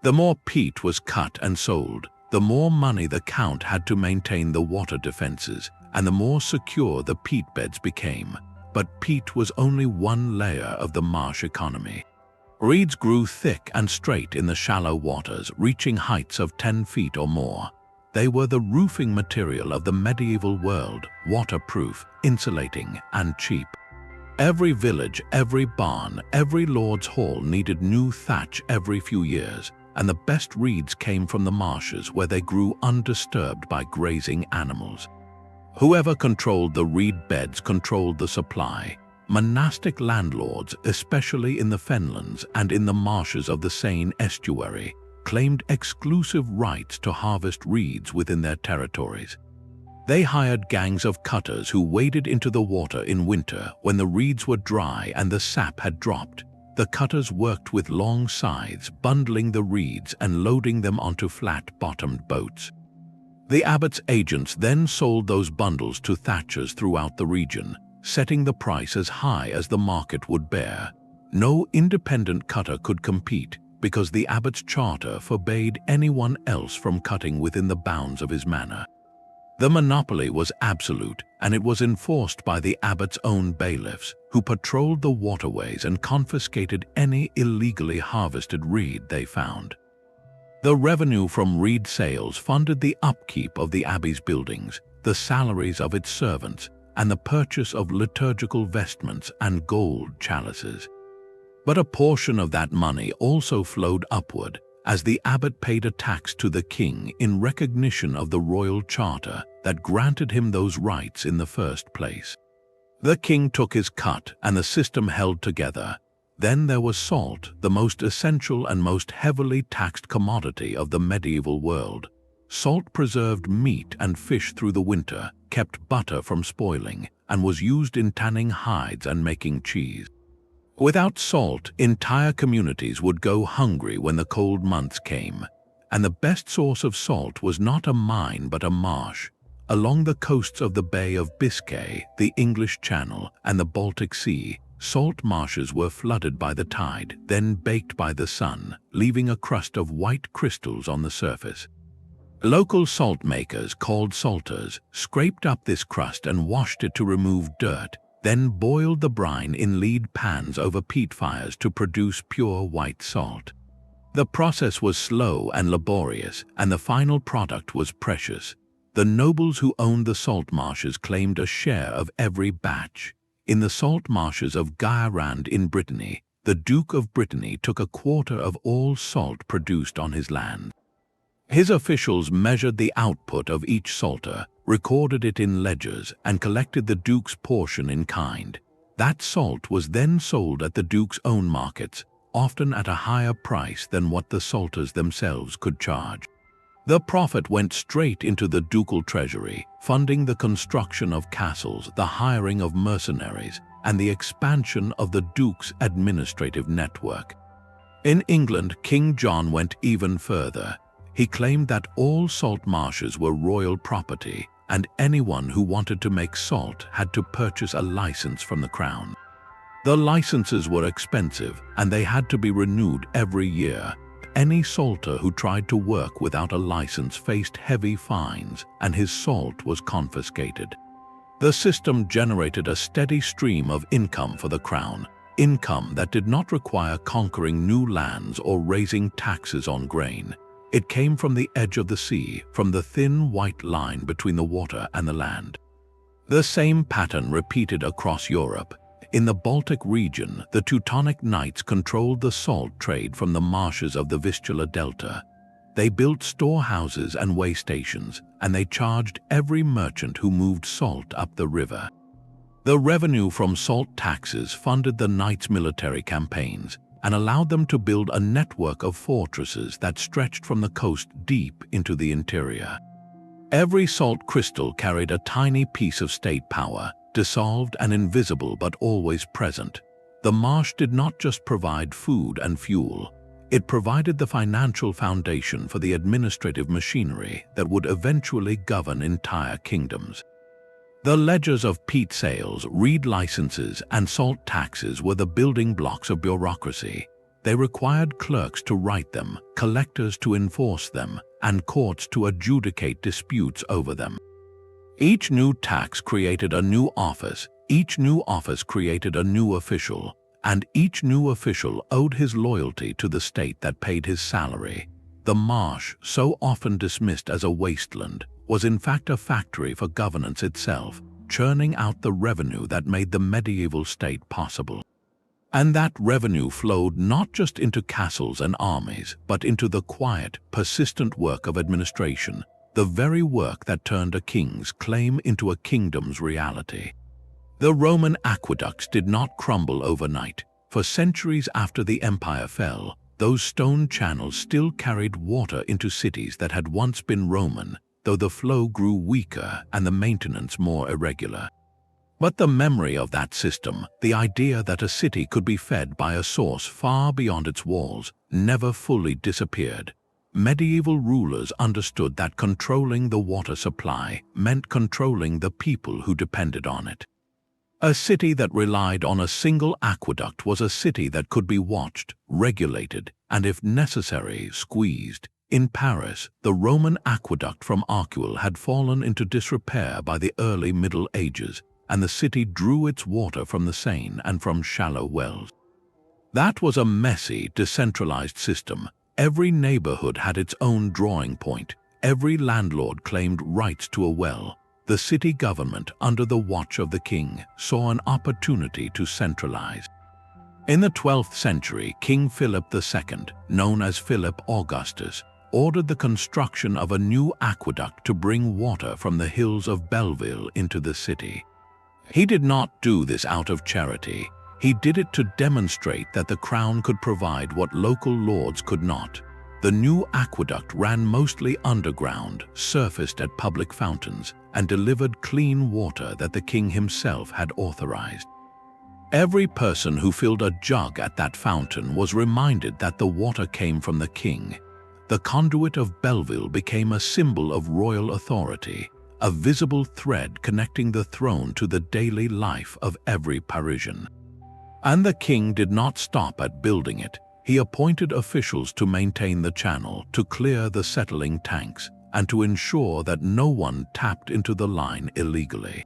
The more peat was cut and sold, the more money the count had to maintain the water defenses, and the more secure the peat beds became. But peat was only one layer of the marsh economy. Reeds grew thick and straight in the shallow waters, reaching heights of 10 feet or more. They were the roofing material of the medieval world, waterproof, insulating, and cheap. Every village, every barn, every lord's hall needed new thatch every few years, and the best reeds came from the marshes where they grew undisturbed by grazing animals. Whoever controlled the reed beds controlled the supply. Monastic landlords, especially in the fenlands and in the marshes of the Seine estuary, claimed exclusive rights to harvest reeds within their territories. They hired gangs of cutters who waded into the water in winter when the reeds were dry and the sap had dropped. The cutters worked with long scythes, bundling the reeds and loading them onto flat-bottomed boats. The abbot's agents then sold those bundles to thatchers throughout the region, setting the price as high as the market would bear. No independent cutter could compete because the abbot's charter forbade anyone else from cutting within the bounds of his manor. The monopoly was absolute, and it was enforced by the abbot's own bailiffs, who patrolled the waterways and confiscated any illegally harvested reed they found. The revenue from reed sales funded the upkeep of the abbey's buildings, the salaries of its servants, and the purchase of liturgical vestments and gold chalices. But a portion of that money also flowed upward, as the abbot paid a tax to the king in recognition of the royal charter that granted him those rights in the first place. The king took his cut, and the system held together. Then there was salt, the most essential and most heavily taxed commodity of the medieval world. Salt preserved meat and fish through the winter, kept butter from spoiling, and was used in tanning hides and making cheese. Without salt, entire communities would go hungry when the cold months came, and the best source of salt was not a mine but a marsh. Along the coasts of the Bay of Biscay, the English Channel, and the Baltic Sea, salt marshes were flooded by the tide, then baked by the sun, leaving a crust of white crystals on the surface. Local salt makers, called salters, scraped up this crust and washed it to remove dirt, then boiled the brine in lead pans over peat fires to produce pure white salt. The process was slow and laborious, and the final product was precious. The nobles who owned the salt marshes claimed a share of every batch. In the salt marshes of Guérande in Brittany, the Duke of Brittany took a quarter of all salt produced on his land. His officials measured the output of each salter, recorded it in ledgers, and collected the Duke's portion in kind. That salt was then sold at the Duke's own markets, often at a higher price than what the salters themselves could charge. The profit went straight into the ducal treasury, funding the construction of castles, the hiring of mercenaries, and the expansion of the Duke's administrative network. In England, King John went even further. He claimed that all salt marshes were royal property, and anyone who wanted to make salt had to purchase a license from the crown. The licenses were expensive, and they had to be renewed every year. Any salter who tried to work without a license faced heavy fines, and his salt was confiscated. The system generated a steady stream of income for the crown, income that did not require conquering new lands or raising taxes on grain. It came from the edge of the sea, from the thin white line between the water and the land. The same pattern repeated across Europe. In the Baltic region, the Teutonic Knights controlled the salt trade from the marshes of the Vistula Delta. They built storehouses and way stations, and they charged every merchant who moved salt up the river. The revenue from salt taxes funded the Knights' military campaigns and allowed them to build a network of fortresses that stretched from the coast deep into the interior. Every salt crystal carried a tiny piece of state power, dissolved and invisible but always present. The marsh did not just provide food and fuel. It provided the financial foundation for the administrative machinery that would eventually govern entire kingdoms. The ledgers of peat sales, reed licenses, and salt taxes were the building blocks of bureaucracy. They required clerks to write them, collectors to enforce them, and courts to adjudicate disputes over them. Each new tax created a new office, each new office created a new official, and each new official owed his loyalty to the state that paid his salary. The marsh, so often dismissed as a wasteland, was in fact a factory for governance itself, churning out the revenue that made the medieval state possible. And that revenue flowed not just into castles and armies, but into the quiet, persistent work of administration, the very work that turned a king's claim into a kingdom's reality. The Roman aqueducts did not crumble overnight. For centuries after the empire fell, those stone channels still carried water into cities that had once been Roman, though the flow grew weaker and the maintenance more irregular. But the memory of that system, the idea that a city could be fed by a source far beyond its walls, never fully disappeared. Medieval rulers understood that controlling the water supply meant controlling the people who depended on it. A city that relied on a single aqueduct was a city that could be watched, regulated, and if necessary, squeezed. In Paris, the Roman aqueduct from Arcueil had fallen into disrepair by the early Middle Ages, and the city drew its water from the Seine and from shallow wells. That was a messy, decentralized system. Every neighborhood had its own drawing point. Every landlord claimed rights to a well. The the city government, under the watch of the king, saw an opportunity to centralize. In the 12th century, King Philip II, known as Philip Augustus, ordered the construction of a new aqueduct to bring water from the hills of Belleville into the city. He did not do this out of charity. He did it to demonstrate that the crown could provide what local lords could not. The new aqueduct ran mostly underground, surfaced at public fountains, and delivered clean water that the king himself had authorized. Every person who filled a jug at that fountain was reminded that the water came from the king. The conduit of Belleville became a symbol of royal authority, a visible thread connecting the throne to the daily life of every Parisian. And the king did not stop at building it. He appointed officials to maintain the channel, to clear the settling tanks, and to ensure that no one tapped into the line illegally.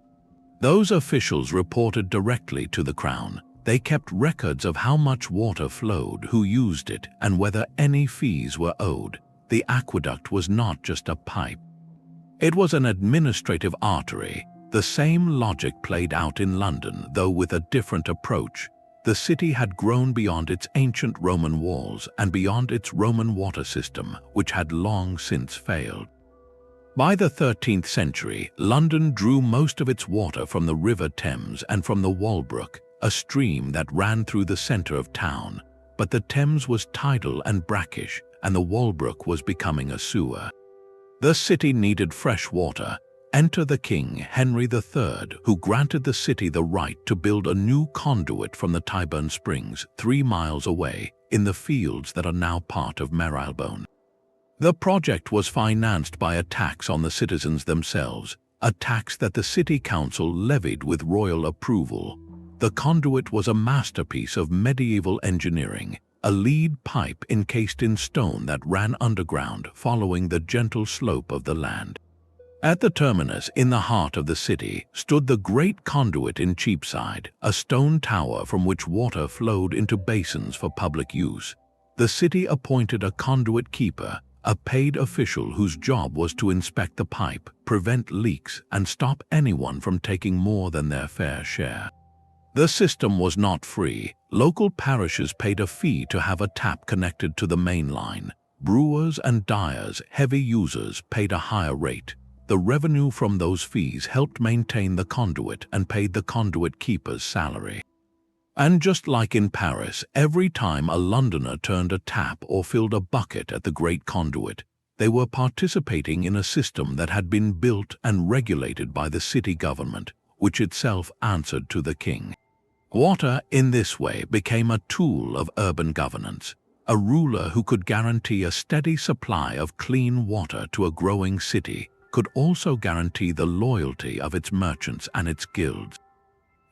Those officials reported directly to the crown. They kept records of how much water flowed, who used it, and whether any fees were owed. The aqueduct was not just a pipe. It was an administrative artery. The same logic played out in London, though with a different approach. The city had grown beyond its ancient Roman walls and beyond its Roman water system, which had long since failed. By the 13th century, London drew most of its water from the River Thames and from the Walbrook, a stream that ran through the center of town. But the Thames was tidal and brackish, and the Walbrook was becoming a sewer. The city needed fresh water. Enter the king, Henry III, who granted the city the right to build a new conduit from the Tyburn Springs, 3 miles away, in the fields that are now part of Marylebone. The project was financed by a tax on the citizens themselves, a tax that the city council levied with royal approval. The conduit was a masterpiece of medieval engineering, a lead pipe encased in stone that ran underground following the gentle slope of the land. At the terminus, in the heart of the city, stood the great conduit in Cheapside, a stone tower from which water flowed into basins for public use. The city appointed a conduit keeper, a paid official whose job was to inspect the pipe, prevent leaks, and stop anyone from taking more than their fair share. The system was not free. Local parishes paid a fee to have a tap connected to the main line. Brewers and dyers, heavy users, paid a higher rate. The revenue from those fees helped maintain the conduit and paid the conduit keeper's salary. And just like in Paris, every time a Londoner turned a tap or filled a bucket at the great conduit, they were participating in a system that had been built and regulated by the city government, which itself answered to the king. Water, in this way, became a tool of urban governance. A ruler who could guarantee a steady supply of clean water to a growing city could also guarantee the loyalty of its merchants and its guilds.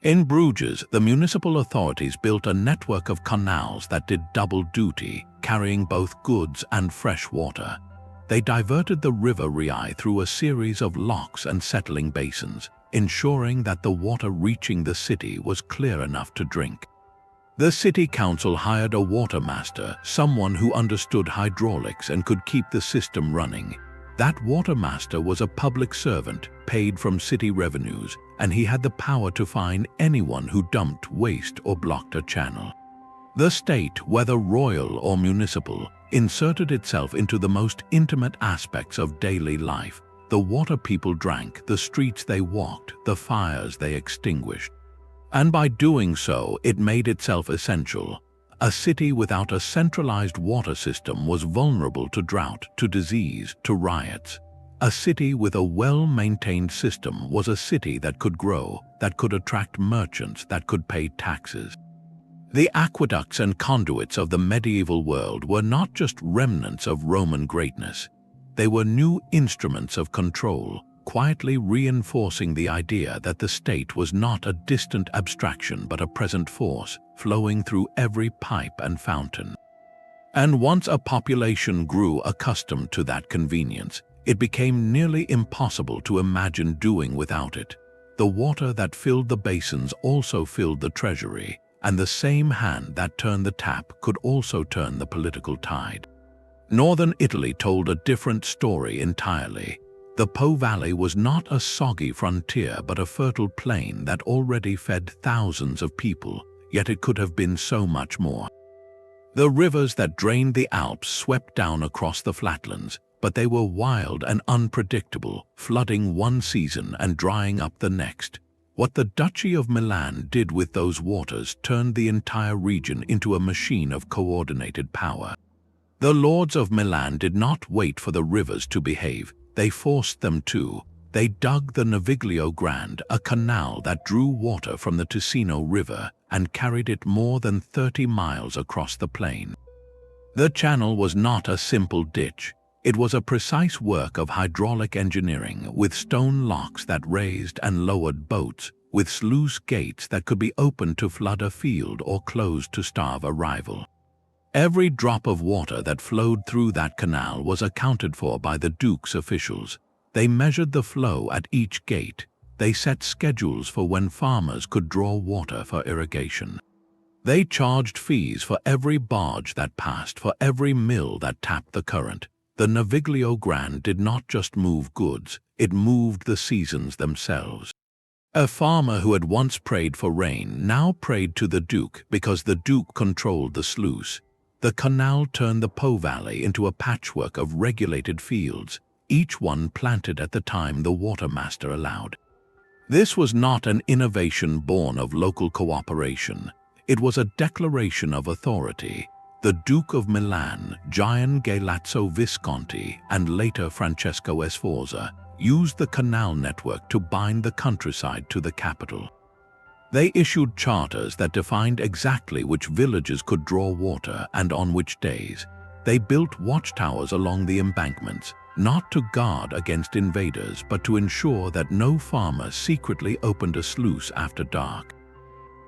In Bruges, the municipal authorities built a network of canals that did double duty, carrying both goods and fresh water. They diverted the River Rye through a series of locks and settling basins, ensuring that the water reaching the city was clear enough to drink. The city council hired a watermaster, someone who understood hydraulics and could keep the system running. That watermaster was a public servant, paid from city revenues, and he had the power to fine anyone who dumped waste or blocked a channel. The state, whether royal or municipal, inserted itself into the most intimate aspects of daily life: the water people drank, the streets they walked, the fires they extinguished. And by doing so, it made itself essential. A city without a centralized water system was vulnerable to drought, to disease, to riots. A city with a well-maintained system was a city that could grow, that could attract merchants, that could pay taxes. The aqueducts and conduits of the medieval world were not just remnants of Roman greatness. They were new instruments of control, quietly reinforcing the idea that the state was not a distant abstraction but a present force, flowing through every pipe and fountain. And once a population grew accustomed to that convenience, it became nearly impossible to imagine doing without it. The water that filled the basins also filled the treasury, and the same hand that turned the tap could also turn the political tide. Northern Italy told a different story entirely. The Po Valley was not a soggy frontier but a fertile plain that already fed thousands of people, yet it could have been so much more. The rivers that drained the Alps swept down across the flatlands, but they were wild and unpredictable, flooding one season and drying up the next. What the Duchy of Milan did with those waters turned the entire region into a machine of coordinated power. The lords of Milan did not wait for the rivers to behave, they forced them to. They dug the Naviglio Grande, a canal that drew water from the Ticino River and carried it more than 30 miles across the plain. The channel was not a simple ditch. It was a precise work of hydraulic engineering, with stone locks that raised and lowered boats, with sluice gates that could be opened to flood a field or closed to starve a rival. Every drop of water that flowed through that canal was accounted for by the Duke's officials. They measured the flow at each gate. They set schedules for when farmers could draw water for irrigation. They charged fees for every barge that passed, for every mill that tapped the current. The Naviglio Grande did not just move goods, it moved the seasons themselves. A farmer who had once prayed for rain now prayed to the Duke because the Duke controlled the sluice. The canal turned the Po Valley into a patchwork of regulated fields, each one planted at the time the watermaster allowed. This was not an innovation born of local cooperation. It was a declaration of authority. The Duke of Milan, Gian Galeazzo Visconti, and later Francesco Sforza, used the canal network to bind the countryside to the capital. They issued charters that defined exactly which villages could draw water and on which days. They built watchtowers along the embankments, not to guard against invaders but to ensure that no farmer secretly opened a sluice after dark.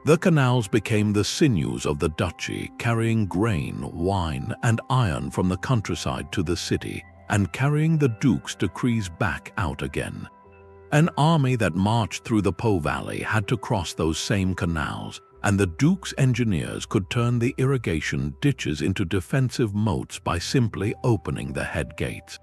The canals became the sinews of the duchy, carrying grain, wine, and iron from the countryside to the city, and carrying the Duke's decrees back out again. An army that marched through the Po Valley had to cross those same canals, and the Duke's engineers could turn the irrigation ditches into defensive moats by simply opening the head gates.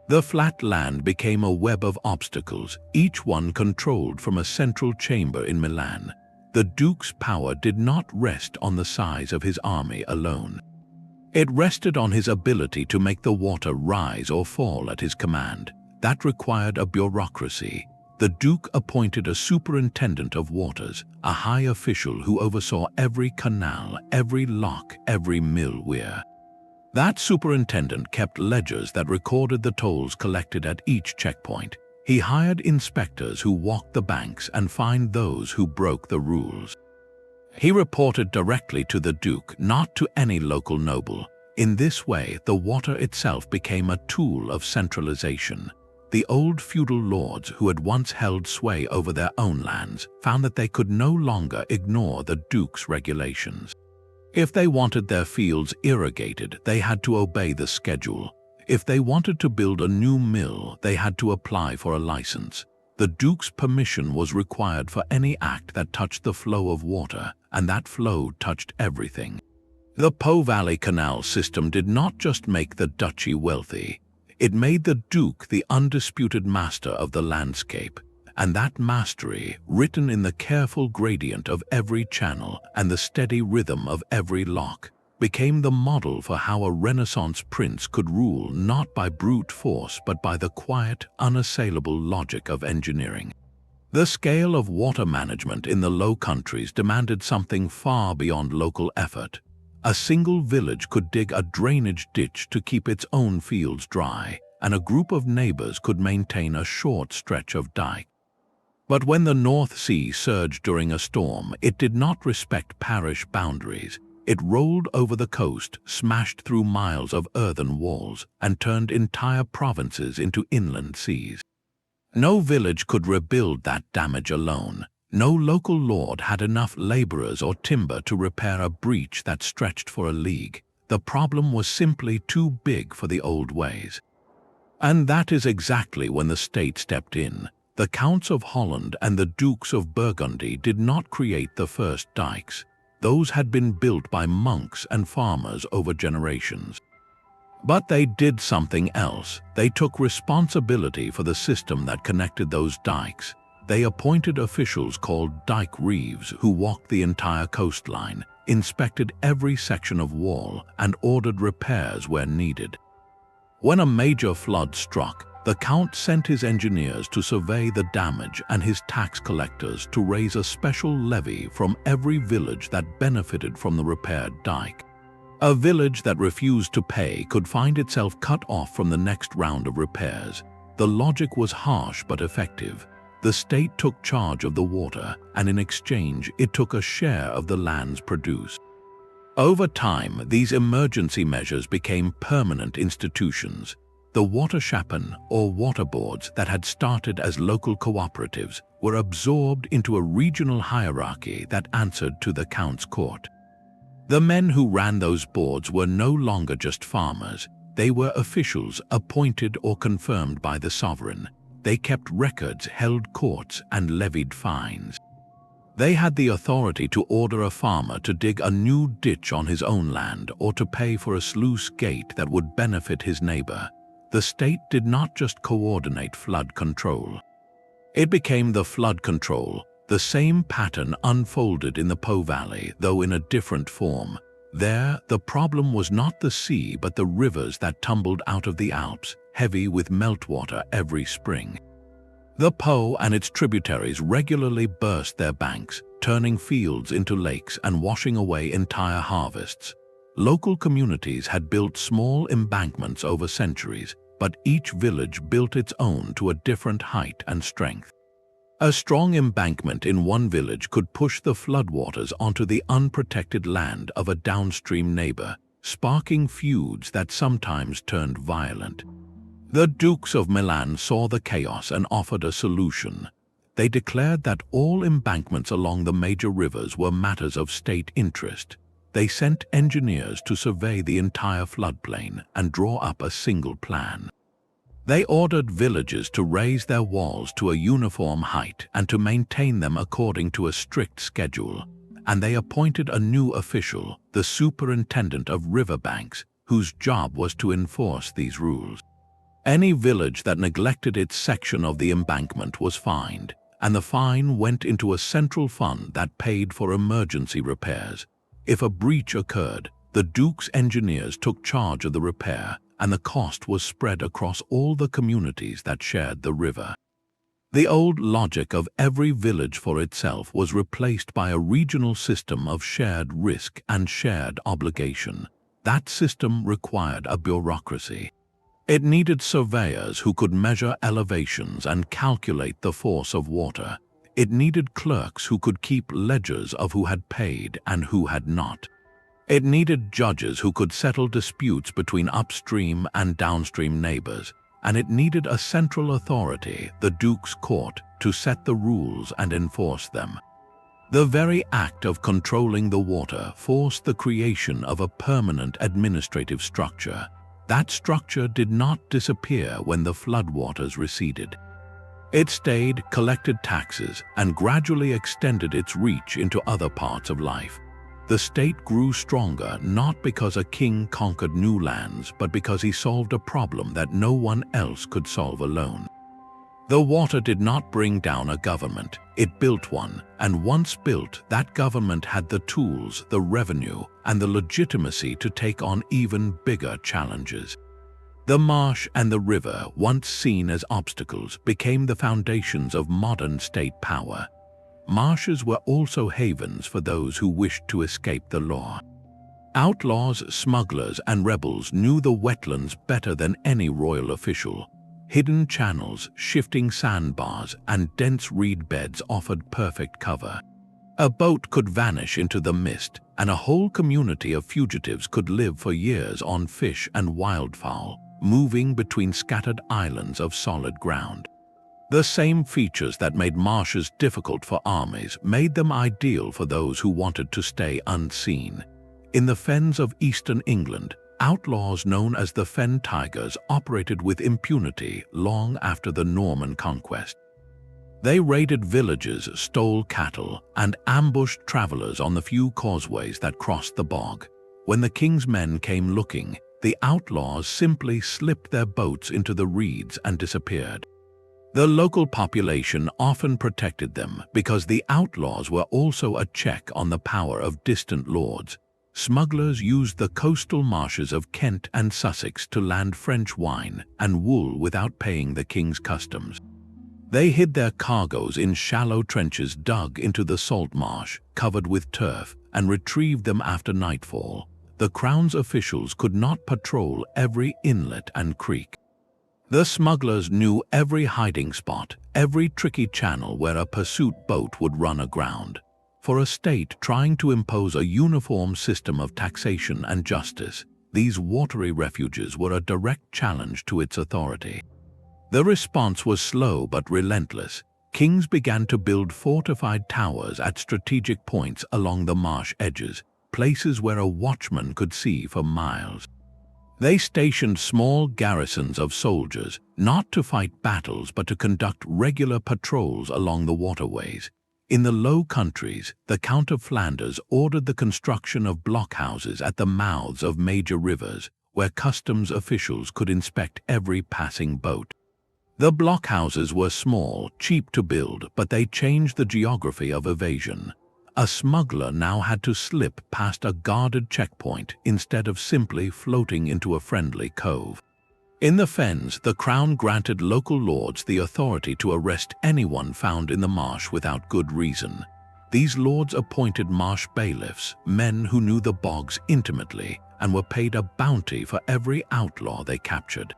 The flat land became a web of obstacles, each one controlled from a central chamber in Milan. The Duke's power did not rest on the size of his army alone. It rested on his ability to make the water rise or fall at his command. That required a bureaucracy. The Duke appointed a superintendent of waters, a high official who oversaw every canal, every lock, every mill weir. That superintendent kept ledgers that recorded the tolls collected at each checkpoint. He hired inspectors who walked the banks and fined those who broke the rules. He reported directly to the Duke, not to any local noble. In this way, the water itself became a tool of centralization. The old feudal lords who had once held sway over their own lands found that they could no longer ignore the Duke's regulations. If they wanted their fields irrigated, they had to obey the schedule. If they wanted to build a new mill, they had to apply for a license. The Duke's permission was required for any act that touched the flow of water, and that flow touched everything. The Po Valley Canal system did not just make the duchy wealthy. It made the Duke the undisputed master of the landscape, and that mastery, written in the careful gradient of every channel and the steady rhythm of every lock, became the model for how a Renaissance prince could rule not by brute force but by the quiet, unassailable logic of engineering. The scale of water management in the Low Countries demanded something far beyond local effort. A single village could dig a drainage ditch to keep its own fields dry, and a group of neighbors could maintain a short stretch of dike. But when the North Sea surged during a storm, it did not respect parish boundaries. It rolled over the coast, smashed through miles of earthen walls, and turned entire provinces into inland seas. No village could rebuild that damage alone. No local lord had enough laborers or timber to repair a breach that stretched for a league. The problem was simply too big for the old ways. And that is exactly when the state stepped in. The Counts of Holland and the Dukes of Burgundy did not create the first dikes. Those had been built by monks and farmers over generations. But they did something else. They took responsibility for the system that connected those dikes. They appointed officials called dike reeves who walked the entire coastline, inspected every section of wall, and ordered repairs where needed. When a major flood struck, the Count sent his engineers to survey the damage and his tax collectors to raise a special levy from every village that benefited from the repaired dike. A village that refused to pay could find itself cut off from the next round of repairs. The logic was harsh but effective. The state took charge of the water, and in exchange it took a share of the land's produce. Over time, these emergency measures became permanent institutions. The Waterschappen, or water boards that had started as local cooperatives, were absorbed into a regional hierarchy that answered to the Count's court. The men who ran those boards were no longer just farmers. They were officials appointed or confirmed by the sovereign. They kept records, held courts, and levied fines. They had the authority to order a farmer to dig a new ditch on his own land or to pay for a sluice gate that would benefit his neighbor. The state did not just coordinate flood control. It became the flood control. The same pattern unfolded in the Po Valley, though in a different form. There, the problem was not the sea but the rivers that tumbled out of the Alps, heavy with meltwater every spring. The Po and its tributaries regularly burst their banks, turning fields into lakes and washing away entire harvests. Local communities had built small embankments over centuries, but each village built its own to a different height and strength. A strong embankment in one village could push the floodwaters onto the unprotected land of a downstream neighbor, sparking feuds that sometimes turned violent. The Dukes of Milan saw the chaos and offered a solution. They declared that all embankments along the major rivers were matters of state interest. They sent engineers to survey the entire floodplain and draw up a single plan. They ordered villages to raise their walls to a uniform height and to maintain them according to a strict schedule. And they appointed a new official, the superintendent of riverbanks, whose job was to enforce these rules. Any village that neglected its section of the embankment was fined, and the fine went into a central fund that paid for emergency repairs. If a breach occurred, the Duke's engineers took charge of the repair, and the cost was spread across all the communities that shared the river. The old logic of every village for itself was replaced by a regional system of shared risk and shared obligation. That system required a bureaucracy. It needed surveyors who could measure elevations and calculate the force of water. It needed clerks who could keep ledgers of who had paid and who had not. It needed judges who could settle disputes between upstream and downstream neighbors, and it needed a central authority, the Duke's Court, to set the rules and enforce them. The very act of controlling the water forced the creation of a permanent administrative structure. That structure did not disappear when the floodwaters receded. It stayed, collected taxes, and gradually extended its reach into other parts of life. The state grew stronger not because a king conquered new lands, but because he solved a problem that no one else could solve alone. The water did not bring down a government, it built one, and once built, that government had the tools, the revenue, and the legitimacy to take on even bigger challenges. The marsh and the river, once seen as obstacles, became the foundations of modern state power. Marshes were also havens for those who wished to escape the law. Outlaws, smugglers, and rebels knew the wetlands better than any royal official. Hidden channels, shifting sandbars, and dense reed beds offered perfect cover. A boat could vanish into the mist, and a whole community of fugitives could live for years on fish and wildfowl, moving between scattered islands of solid ground. The same features that made marshes difficult for armies made them ideal for those who wanted to stay unseen. In the fens of eastern England, outlaws known as the Fen Tigers operated with impunity long after the Norman conquest. They raided villages, stole cattle, and ambushed travelers on the few causeways that crossed the bog. When the king's men came looking, the outlaws simply slipped their boats into the reeds and disappeared. The local population often protected them because the outlaws were also a check on the power of distant lords. Smugglers used the coastal marshes of Kent and Sussex to land French wine and wool without paying the king's customs. They hid their cargoes in shallow trenches dug into the salt marsh, covered with turf, and retrieved them after nightfall. The crown's officials could not patrol every inlet and creek. The smugglers knew every hiding spot, every tricky channel where a pursuit boat would run aground. For a state trying to impose a uniform system of taxation and justice, these watery refuges were a direct challenge to its authority. The response was slow but relentless. Kings began to build fortified towers at strategic points along the marsh edges, places where a watchman could see for miles. They stationed small garrisons of soldiers, not to fight battles but to conduct regular patrols along the waterways. In the Low Countries, the Count of Flanders ordered the construction of blockhouses at the mouths of major rivers, where customs officials could inspect every passing boat. The blockhouses were small, cheap to build, but they changed the geography of evasion. A smuggler now had to slip past a guarded checkpoint instead of simply floating into a friendly cove. In the Fens, the crown granted local lords the authority to arrest anyone found in the marsh without good reason. These lords appointed marsh bailiffs, men who knew the bogs intimately and were paid a bounty for every outlaw they captured.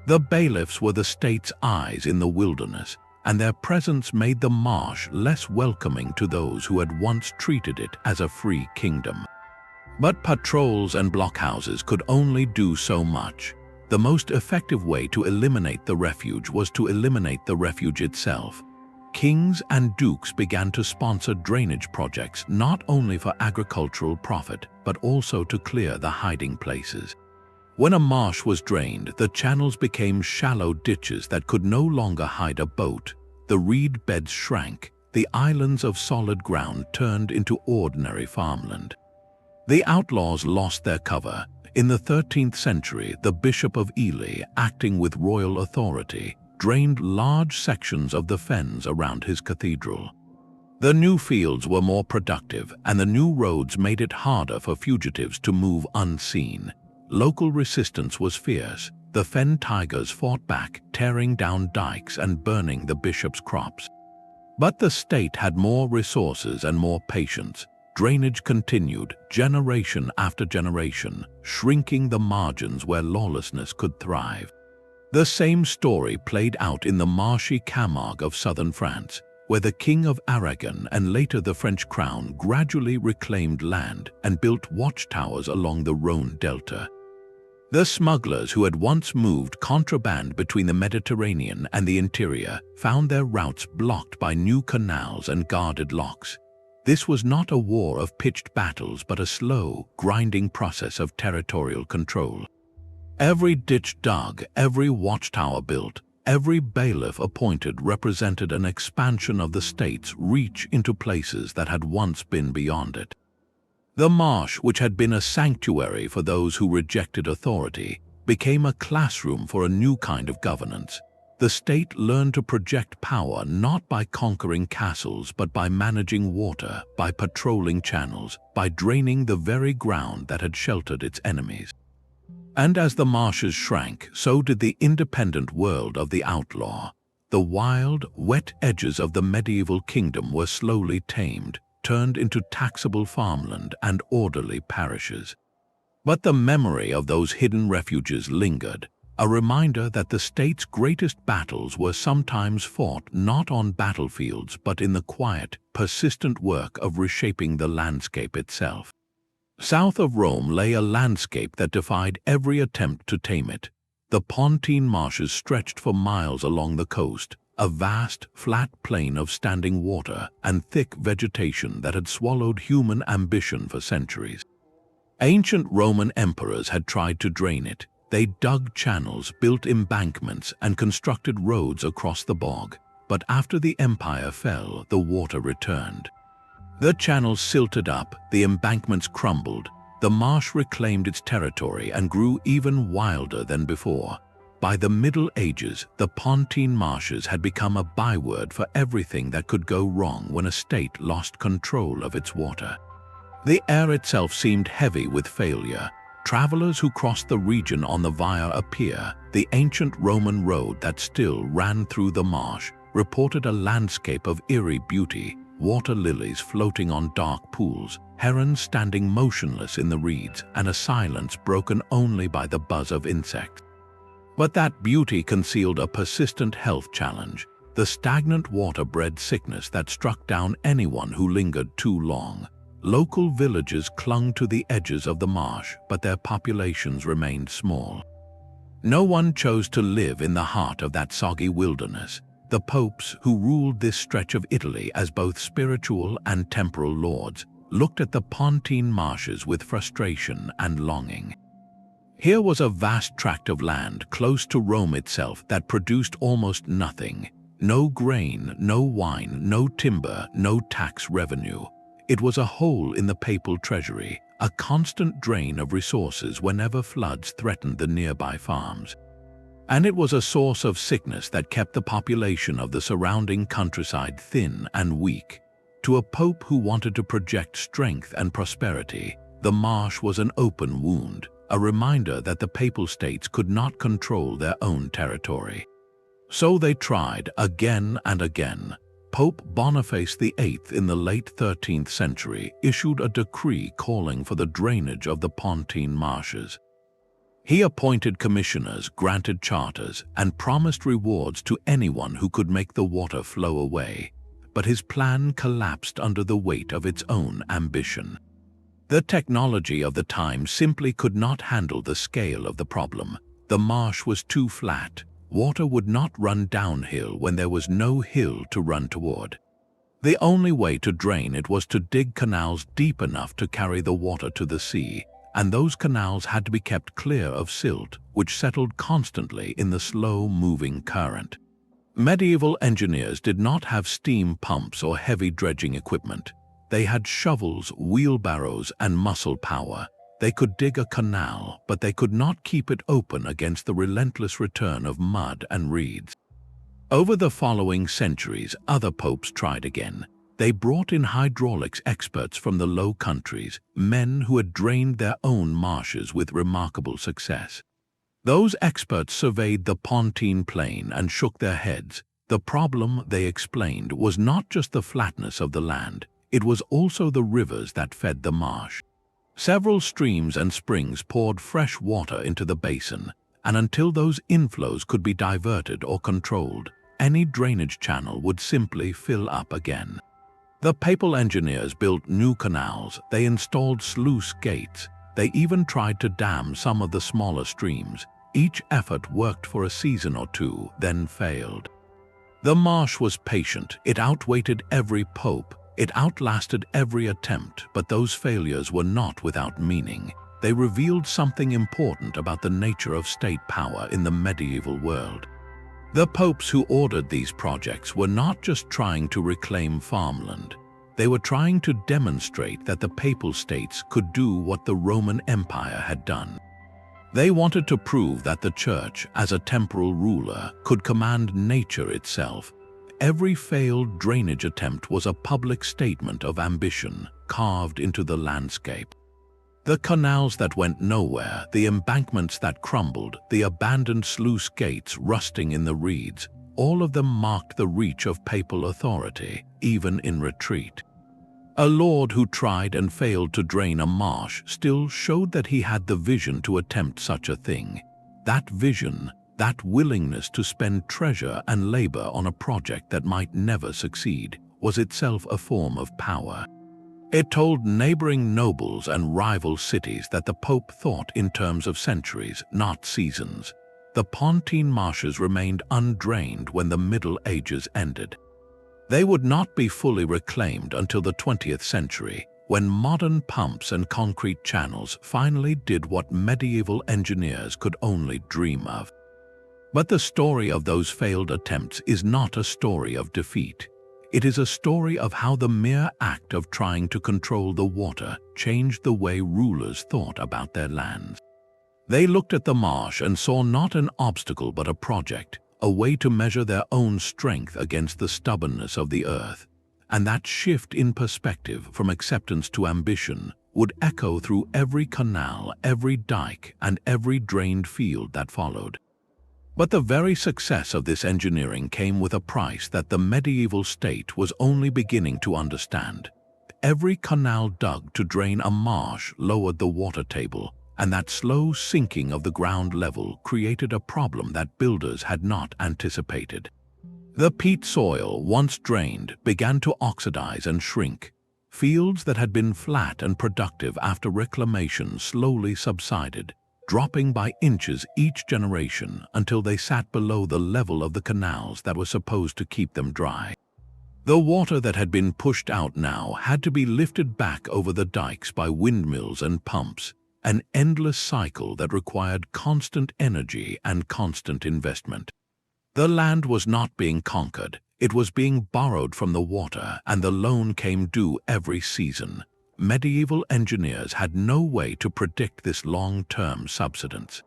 The bailiffs were the state's eyes in the wilderness, and their presence made the marsh less welcoming to those who had once treated it as a free kingdom. But patrols and blockhouses could only do so much. The most effective way to eliminate the refuge was to eliminate the refuge itself. Kings and dukes began to sponsor drainage projects not only for agricultural profit, but also to clear the hiding places. When a marsh was drained, the channels became shallow ditches that could no longer hide a boat. The reed beds shrank. The islands of solid ground turned into ordinary farmland. The outlaws lost their cover. In the 13th century, the Bishop of Ely, acting with royal authority, drained large sections of the fens around his cathedral. The new fields were more productive, and the new roads made it harder for fugitives to move unseen. Local resistance was fierce. The fen tigers fought back, tearing down dikes and burning the bishop's crops. But the state had more resources and more patience. Drainage continued, generation after generation, shrinking the margins where lawlessness could thrive. The same story played out in the marshy Camargue of southern France, where the King of Aragon and later the French crown gradually reclaimed land and built watchtowers along the Rhone delta. The smugglers who had once moved contraband between the Mediterranean and the interior found their routes blocked by new canals and guarded locks. This was not a war of pitched battles, but a slow, grinding process of territorial control. Every ditch dug, every watchtower built, every bailiff appointed represented an expansion of the state's reach into places that had once been beyond it. The marsh, which had been a sanctuary for those who rejected authority, became a classroom for a new kind of governance. The state learned to project power not by conquering castles but by managing water, by patrolling channels, by draining the very ground that had sheltered its enemies. And as the marshes shrank, so did the independent world of the outlaw. The wild, wet edges of the medieval kingdom were slowly tamed, turned into taxable farmland and orderly parishes. But the memory of those hidden refuges lingered, a reminder that the state's greatest battles were sometimes fought not on battlefields but in the quiet, persistent work of reshaping the landscape itself. South of Rome lay a landscape that defied every attempt to tame it. The Pontine Marshes stretched for miles along the coast, a vast, flat plain of standing water and thick vegetation that had swallowed human ambition for centuries. Ancient Roman emperors had tried to drain it. They dug channels, built embankments, and constructed roads across the bog. But after the empire fell, the water returned. The channels silted up, the embankments crumbled, the the marsh reclaimed its territory and grew even wilder than before. By the Middle Ages, the Pontine Marshes had become a byword for everything that could go wrong when a state lost control of its water. The air itself seemed heavy with failure. Travelers who crossed the region on the Via Appia, the ancient Roman road that still ran through the marsh, reported a landscape of eerie beauty, water lilies floating on dark pools, herons standing motionless in the reeds, and a silence broken only by the buzz of insects. But that beauty concealed a persistent health challenge. The stagnant water bred sickness that struck down anyone who lingered too long. Local villages clung to the edges of the marsh, but their populations remained small. No one chose to live in the heart of that soggy wilderness. The popes, who ruled this stretch of Italy as both spiritual and temporal lords, looked at the Pontine Marshes with frustration and longing. Here was a vast tract of land close to Rome itself that produced almost nothing. No grain, no wine, no timber, no tax revenue. It was a hole in the papal treasury, a constant drain of resources whenever floods threatened the nearby farms. And it was a source of sickness that kept the population of the surrounding countryside thin and weak. To a pope who wanted to project strength and prosperity, the marsh was an open wound, a reminder that the papal states could not control their own territory. So they tried again and again. Pope Boniface VIII in the late 13th century issued a decree calling for the drainage of the Pontine Marshes. He appointed commissioners, granted charters, and promised rewards to anyone who could make the water flow away. But his plan collapsed under the weight of its own ambition. The technology of the time simply could not handle the scale of the problem. The marsh was too flat. Water would not run downhill when there was no hill to run toward. The only way to drain it was to dig canals deep enough to carry the water to the sea, and those canals had to be kept clear of silt, which settled constantly in the slow-moving current. Medieval engineers did not have steam pumps or heavy dredging equipment. They had shovels, wheelbarrows, and muscle power. They could dig a canal, but they could not keep it open against the relentless return of mud and reeds. Over the following centuries, other popes tried again. They brought in hydraulics experts from the Low Countries, men who had drained their own marshes with remarkable success. Those experts surveyed the Pontine plain and shook their heads. The problem, they explained, was not just the flatness of the land. It was also the rivers that fed the marsh. Several streams and springs poured fresh water into the basin, and until those inflows could be diverted or controlled, any drainage channel would simply fill up again. The papal engineers built new canals, they installed sluice gates, they even tried to dam some of the smaller streams. Each effort worked for a season or two, then failed. The marsh was patient, it outwaited every pope. It outlasted every attempt, but those failures were not without meaning. They revealed something important about the nature of state power in the medieval world. The popes who ordered these projects were not just trying to reclaim farmland. They were trying to demonstrate that the papal states could do what the Roman Empire had done. They wanted to prove that the Church, as a temporal ruler, could command nature itself. Every failed drainage attempt was a public statement of ambition carved into the landscape. The canals that went nowhere, the embankments that crumbled, the abandoned sluice gates rusting in the reeds, all of them marked the reach of papal authority, even in retreat. A lord who tried and failed to drain a marsh still showed that he had the vision to attempt such a thing. That vision, that willingness to spend treasure and labor on a project that might never succeed, was itself a form of power. It told neighboring nobles and rival cities that the Pope thought in terms of centuries, not seasons. The Pontine Marshes remained undrained when the Middle Ages ended. They would not be fully reclaimed until the 20th century, when modern pumps and concrete channels finally did what medieval engineers could only dream of. But the story of those failed attempts is not a story of defeat. It is a story of how the mere act of trying to control the water changed the way rulers thought about their lands. They looked at the marsh and saw not an obstacle but a project, a way to measure their own strength against the stubbornness of the earth. And that shift in perspective from acceptance to ambition would echo through every canal, every dike, and every drained field that followed. But the very success of this engineering came with a price that the medieval state was only beginning to understand. Every canal dug to drain a marsh lowered the water table, and that slow sinking of the ground level created a problem that builders had not anticipated. The peat soil, once drained, began to oxidize and shrink. Fields that had been flat and productive after reclamation slowly subsided, dropping by inches each generation until they sat below the level of the canals that were supposed to keep them dry. The water that had been pushed out now had to be lifted back over the dikes by windmills and pumps, an endless cycle that required constant energy and constant investment. The land was not being conquered, it was being borrowed from the water, and the loan came due every season. Medieval engineers had no way to predict this long-term subsidence.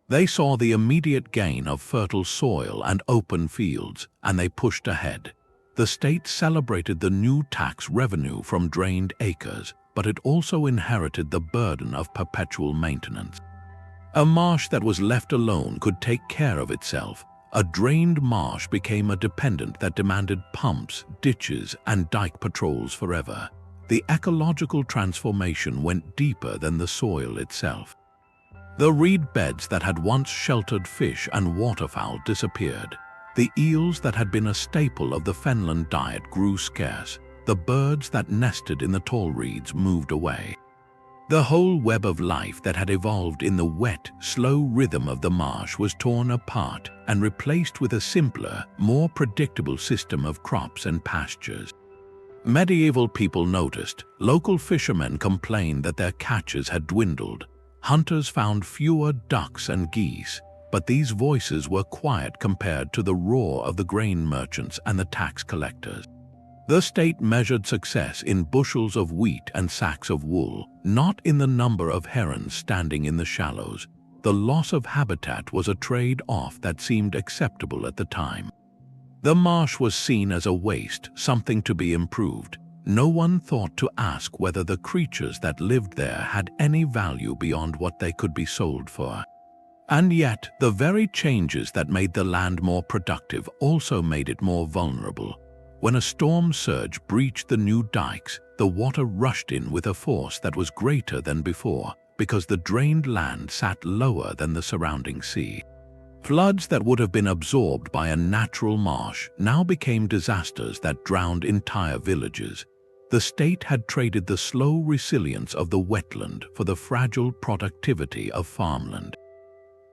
They saw the immediate gain of fertile soil and open fields, and they pushed ahead. The state celebrated the new tax revenue from drained acres, but it also inherited the burden of perpetual maintenance. A marsh that was left alone could take care of itself. A drained marsh became a dependent that demanded pumps, ditches, and dike patrols forever. The ecological transformation went deeper than the soil itself. The reed beds that had once sheltered fish and waterfowl disappeared. The eels that had been a staple of the fenland diet grew scarce. The birds that nested in the tall reeds moved away. The whole web of life that had evolved in the wet, slow rhythm of the marsh was torn apart and replaced with a simpler, more predictable system of crops and pastures. Medieval people noticed. Local fishermen complained that their catches had dwindled. Hunters found fewer ducks and geese, but these voices were quiet compared to the roar of the grain merchants and the tax collectors. The state measured success in bushels of wheat and sacks of wool, not in the number of herons standing in the shallows. The loss of habitat was a trade-off that seemed acceptable at the time. The marsh was seen as a waste, something to be improved. No one thought to ask whether the creatures that lived there had any value beyond what they could be sold for. And yet, the very changes that made the land more productive also made it more vulnerable. When a storm surge breached the new dikes, the water rushed in with a force that was greater than before, because the drained land sat lower than the surrounding sea. Floods that would have been absorbed by a natural marsh now became disasters that drowned entire villages. The state had traded the slow resilience of the wetland for the fragile productivity of farmland.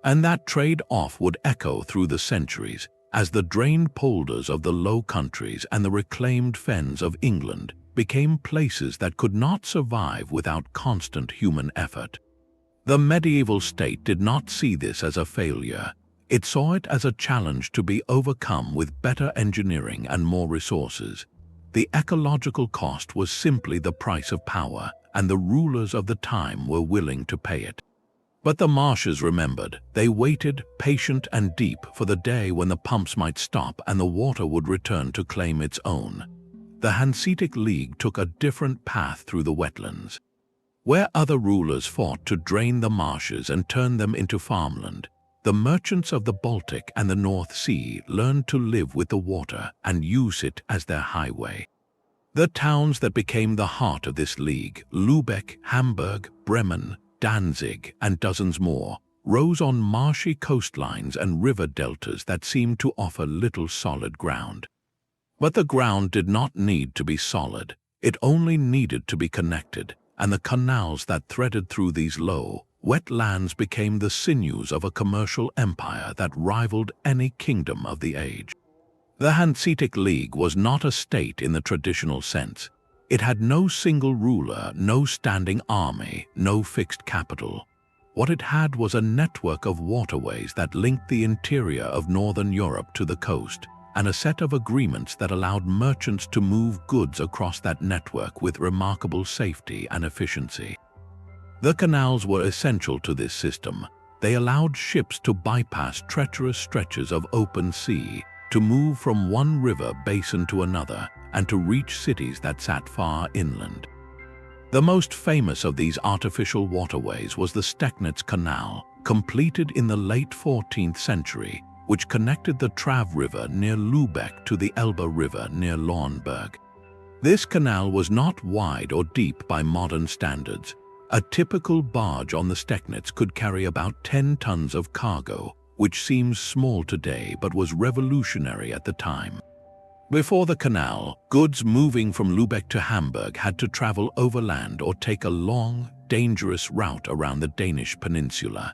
And that trade-off would echo through the centuries, as the drained polders of the Low Countries and the reclaimed fens of England became places that could not survive without constant human effort. The medieval state did not see this as a failure. It saw it as a challenge to be overcome with better engineering and more resources. The ecological cost was simply the price of power, and the rulers of the time were willing to pay it. But the marshes remembered. They waited, patient and deep, for the day when the pumps might stop and the water would return to claim its own. The Hanseatic League took a different path through the wetlands. Where other rulers fought to drain the marshes and turn them into farmland, the merchants of the Baltic and the North Sea learned to live with the water and use it as their highway. The towns that became the heart of this league, Lübeck, Hamburg, Bremen, Danzig, and dozens more, rose on marshy coastlines and river deltas that seemed to offer little solid ground. But the ground did not need to be solid. It only needed to be connected, and the canals that threaded through these low, wet lands became the sinews of a commercial empire that rivaled any kingdom of the age. The Hanseatic League was not a state in the traditional sense. It had no single ruler, no standing army, no fixed capital. What it had was a network of waterways that linked the interior of northern Europe to the coast, and a set of agreements that allowed merchants to move goods across that network with remarkable safety and efficiency. The canals were essential to this system. They allowed ships to bypass treacherous stretches of open sea, to move from one river basin to another, and to reach cities that sat far inland. The most famous of these artificial waterways was the Stecknitz Canal, completed in the late 14th century, which connected the Trav River near Lübeck to the Elbe River near Lauenburg. This canal was not wide or deep by modern standards. A typical barge on the Stecknitz could carry about 10 tons of cargo, which seems small today but was revolutionary at the time. Before the canal, goods moving from Lübeck to Hamburg had to travel overland or take a long, dangerous route around the Danish peninsula.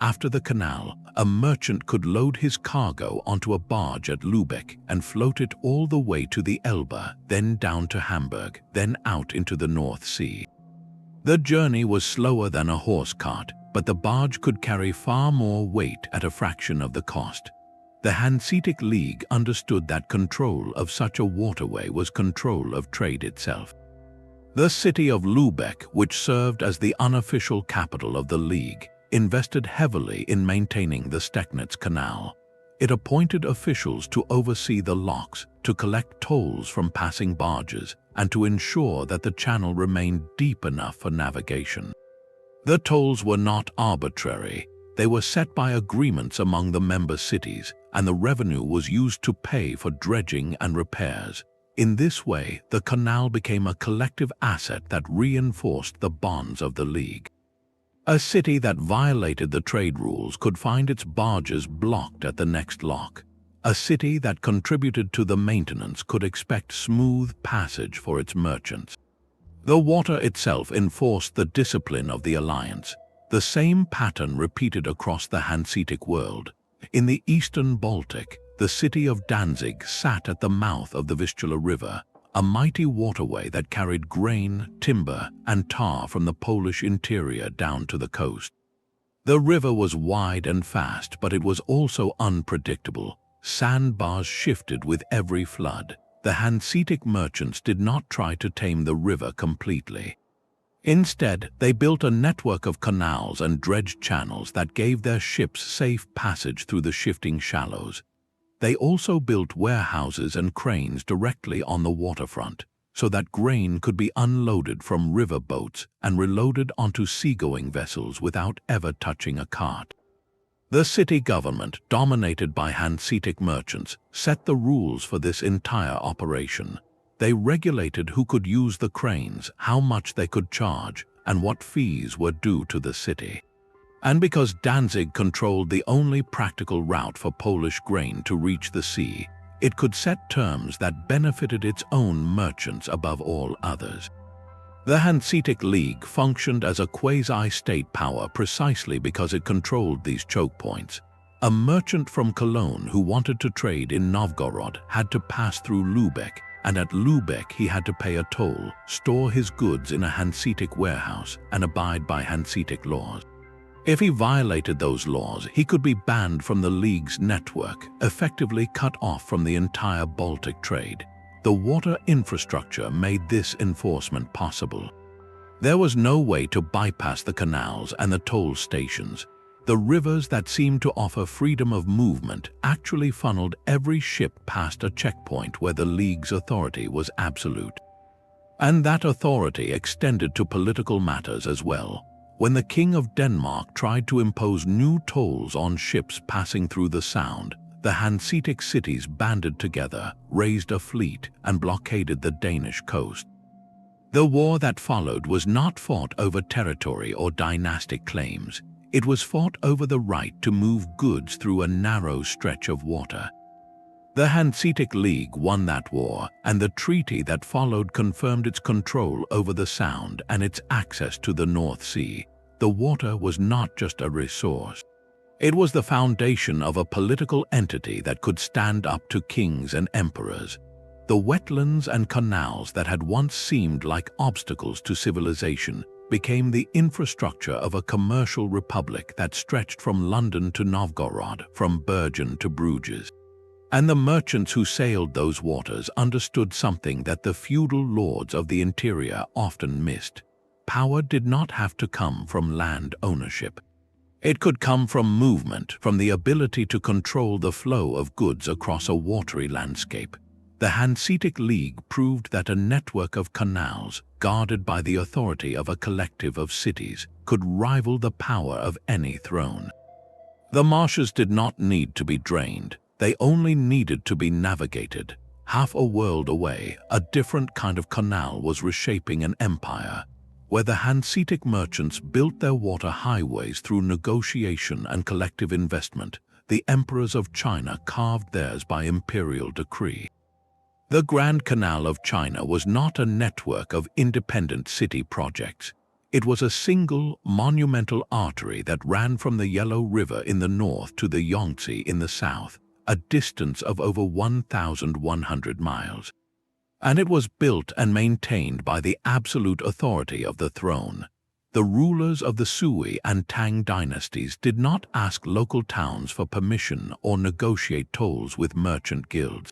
After the canal, a merchant could load his cargo onto a barge at Lübeck and float it all the way to the Elbe, then down to Hamburg, then out into the North Sea. The journey was slower than a horse cart, but the barge could carry far more weight at a fraction of the cost. The Hanseatic League understood that control of such a waterway was control of trade itself. The city of Lübeck, which served as the unofficial capital of the League, invested heavily in maintaining the Stecknitz Canal. It appointed officials to oversee the locks, to collect tolls from passing barges, and to ensure that the channel remained deep enough for navigation. The tolls were not arbitrary. They were set by agreements among the member cities, and the revenue was used to pay for dredging and repairs. In this way, the canal became a collective asset that reinforced the bonds of the League. A city that violated the trade rules could find its barges blocked at the next lock. A city that contributed to the maintenance could expect smooth passage for its merchants. The water itself enforced the discipline of the alliance. The same pattern repeated across the Hanseatic world. In the eastern Baltic, the city of Danzig sat at the mouth of the Vistula River, a mighty waterway that carried grain, timber, and tar from the Polish interior down to the coast. The river was wide and fast, but it was also unpredictable. Sandbars shifted with every flood. The Hanseatic merchants did not try to tame the river completely. Instead, they built a network of canals and dredged channels that gave their ships safe passage through the shifting shallows. They also built warehouses and cranes directly on the waterfront, so that grain could be unloaded from river boats and reloaded onto seagoing vessels without ever touching a cart. The city government, dominated by Hanseatic merchants, set the rules for this entire operation. They regulated who could use the cranes, how much they could charge, and what fees were due to the city. And because Danzig controlled the only practical route for Polish grain to reach the sea, it could set terms that benefited its own merchants above all others. The Hanseatic League functioned as a quasi-state power precisely because it controlled these choke points. A merchant from Cologne who wanted to trade in Novgorod had to pass through Lübeck, and at Lübeck he had to pay a toll, store his goods in a Hanseatic warehouse, and abide by Hanseatic laws. If he violated those laws, he could be banned from the League's network, effectively cut off from the entire Baltic trade. The water infrastructure made this enforcement possible. There was no way to bypass the canals and the toll stations. The rivers that seemed to offer freedom of movement actually funneled every ship past a checkpoint where the League's authority was absolute. And that authority extended to political matters as well. When the King of Denmark tried to impose new tolls on ships passing through the Sound, the Hanseatic cities banded together, raised a fleet, and blockaded the Danish coast. The war that followed was not fought over territory or dynastic claims. It was fought over the right to move goods through a narrow stretch of water. The Hanseatic League won that war, and the treaty that followed confirmed its control over the Sound and its access to the North Sea. The water was not just a resource. It was the foundation of a political entity that could stand up to kings and emperors. The wetlands and canals that had once seemed like obstacles to civilization became the infrastructure of a commercial republic that stretched from London to Novgorod, from Bergen to Bruges. And the merchants who sailed those waters understood something that the feudal lords of the interior often missed. Power did not have to come from land ownership. It could come from movement, from the ability to control the flow of goods across a watery landscape. The Hanseatic League proved that a network of canals, guarded by the authority of a collective of cities, could rival the power of any throne. The marshes did not need to be drained. They only needed to be navigated. Half a world away, a different kind of canal was reshaping an empire, where the Hanseatic merchants built their water highways through negotiation and collective investment. The emperors of China carved theirs by imperial decree. The Grand Canal of China was not a network of independent city projects. It was a single, monumental artery that ran from the Yellow River in the north to the Yangtze in the south, a distance of over 1,100 miles. And it was built and maintained by the absolute authority of the throne. The rulers of the Sui and Tang dynasties did not ask local towns for permission or negotiate tolls with merchant guilds.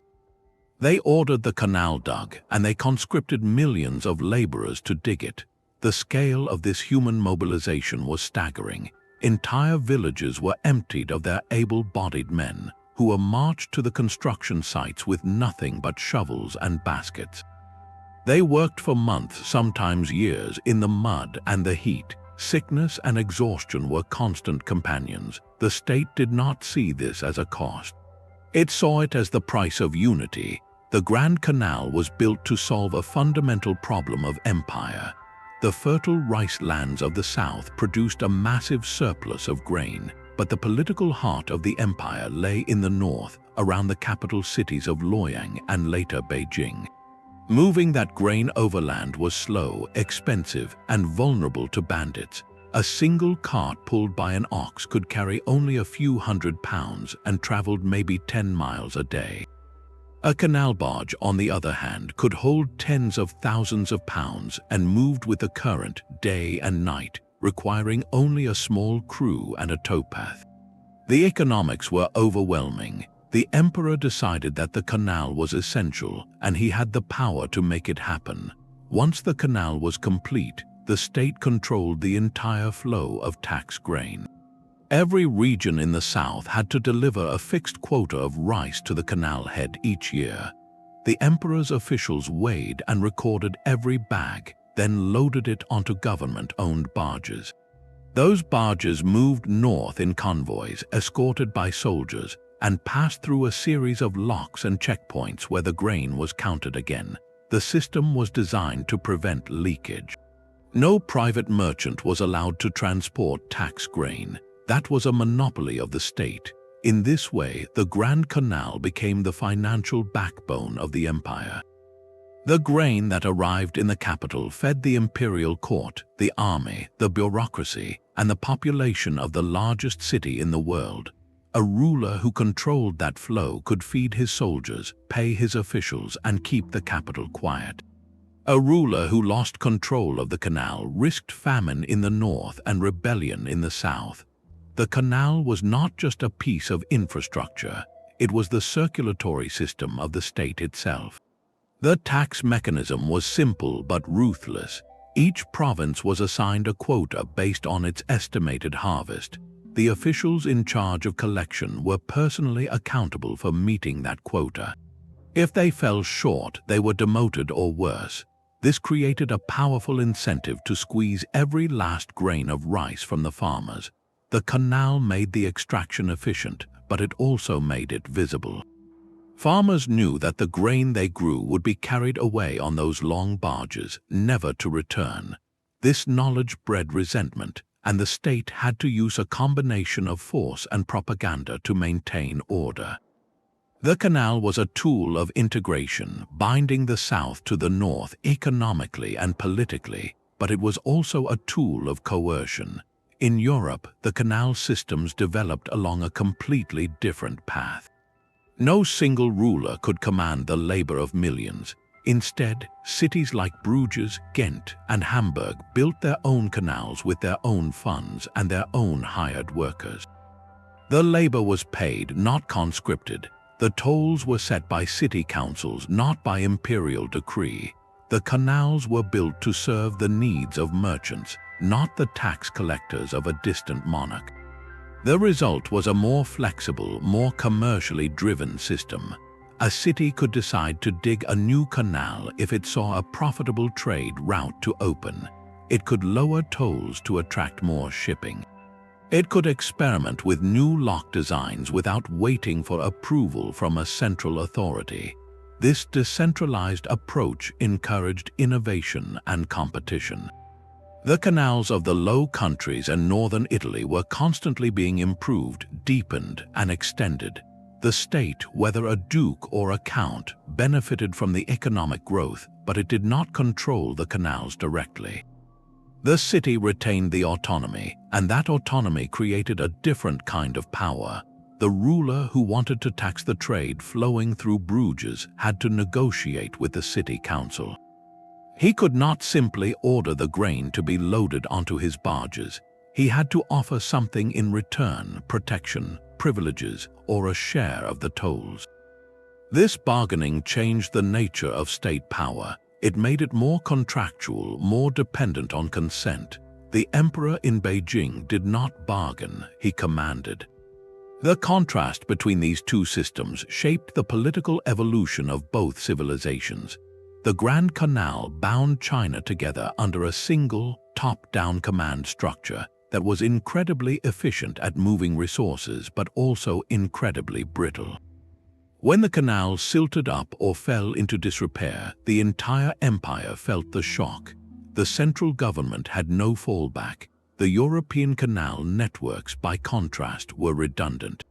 They ordered the canal dug, and they conscripted millions of laborers to dig it. The scale of this human mobilization was staggering. Entire villages were emptied of their able-bodied men, who were marched to the construction sites with nothing but shovels and baskets. They worked for months, sometimes years, in the mud and the heat. Sickness and exhaustion were constant companions. The state did not see this as a cost. It saw it as the price of unity. The Grand Canal was built to solve a fundamental problem of empire. The fertile rice lands of the south produced a massive surplus of grain, but the political heart of the empire lay in the north, around the capital cities of Luoyang and later Beijing. Moving that grain overland was slow, expensive, and vulnerable to bandits. A single cart pulled by an ox could carry only a few hundred pounds and traveled maybe 10 miles a day. A canal barge, on the other hand, could hold tens of thousands of pounds and moved with the current day and night, requiring only a small crew and a towpath. The economics were overwhelming. The emperor decided that the canal was essential, and he had the power to make it happen. Once the canal was complete, the state controlled the entire flow of tax grain. Every region in the south had to deliver a fixed quota of rice to the canal head each year. The emperor's officials weighed and recorded every bag, then loaded it onto government-owned barges. Those barges moved north in convoys, escorted by soldiers, and passed through a series of locks and checkpoints where the grain was counted again. The system was designed to prevent leakage. No private merchant was allowed to transport tax grain. That was a monopoly of the state. In this way, the Grand Canal became the financial backbone of the empire. The grain that arrived in the capital fed the imperial court, the army, the bureaucracy, and the population of the largest city in the world. A ruler who controlled that flow could feed his soldiers, pay his officials, and keep the capital quiet. A ruler who lost control of the canal risked famine in the north and rebellion in the south. The canal was not just a piece of infrastructure, it was the circulatory system of the state itself. The tax mechanism was simple but ruthless. Each province was assigned a quota based on its estimated harvest. The officials in charge of collection were personally accountable for meeting that quota. If they fell short, they were demoted or worse. This created a powerful incentive to squeeze every last grain of rice from the farmers. The canal made the extraction efficient, but it also made it visible. Farmers knew that the grain they grew would be carried away on those long barges, never to return. This knowledge bred resentment, and the state had to use a combination of force and propaganda to maintain order. The canal was a tool of integration, binding the south to the north economically and politically, but it was also a tool of coercion. In Europe, the canal systems developed along a completely different path. No single ruler could command the labor of millions. Instead, cities like Bruges, Ghent, and Hamburg built their own canals with their own funds and their own hired workers. The labor was paid, not conscripted. The The tolls were set by city councils, not by imperial decree. The canals were built to serve the needs of merchants, not the tax collectors of a distant monarch. The result was a more flexible, more commercially driven system. A city could decide to dig a new canal if it saw a profitable trade route to open. It could lower tolls to attract more shipping. It could experiment with new lock designs without waiting for approval from a central authority. This decentralized approach encouraged innovation and competition. The canals of the Low Countries and northern Italy were constantly being improved, deepened, and extended. The state, whether a duke or a count, benefited from the economic growth, but it did not control the canals directly. The city retained the autonomy, and that autonomy created a different kind of power. The ruler who wanted to tax the trade flowing through Bruges had to negotiate with the city council. He could not simply order the grain to be loaded onto his barges. He had to offer something in return: protection, privileges, or a share of the tolls. This bargaining changed the nature of state power. It made it more contractual, more dependent on consent. The emperor in Beijing did not bargain, he commanded. The contrast between these two systems shaped the political evolution of both civilizations. The Grand Canal bound China together under a single, top-down command structure that was incredibly efficient at moving resources but also incredibly brittle. When the canal silted up or fell into disrepair, the entire empire felt the shock. The central government had no fallback. The European canal networks, by contrast, were redundant.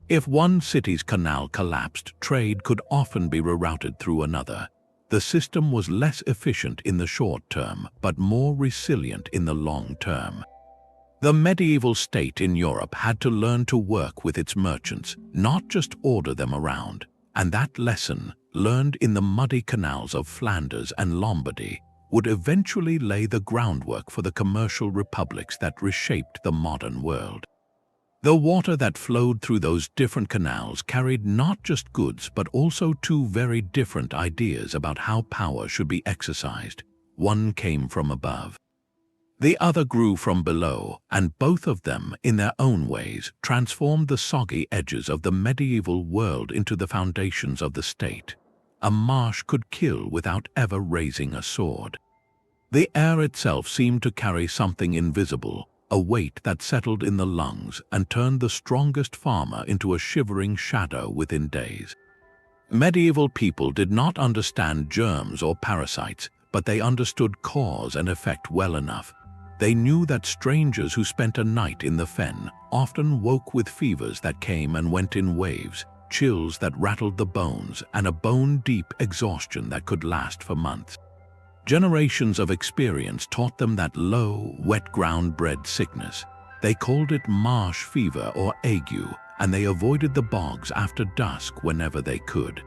If one city's canal collapsed, trade could often be rerouted through another. The system was less efficient in the short term, but more resilient in the long term. The medieval state in Europe had to learn to work with its merchants, not just order them around. And that lesson, learned in the muddy canals of Flanders and Lombardy, would eventually lay the groundwork for the commercial republics that reshaped the modern world. The water that flowed through those different canals carried not just goods but also two very different ideas about how power should be exercised. One came from above. The other grew from below, and both of them, in their own ways, transformed the soggy edges of the medieval world into the foundations of the state. A marsh could kill without ever raising a sword. The air itself seemed to carry something invisible, a weight that settled in the lungs and turned the strongest farmer into a shivering shadow within days. Medieval people did not understand germs or parasites, but they understood cause and effect well enough. They knew that strangers who spent a night in the fen often woke with fevers that came and went in waves, chills that rattled the bones, and a bone-deep exhaustion that could last for months. Generations of experience taught them that low, wet ground bred sickness. They called it marsh fever or ague, and they avoided the bogs after dusk whenever they could.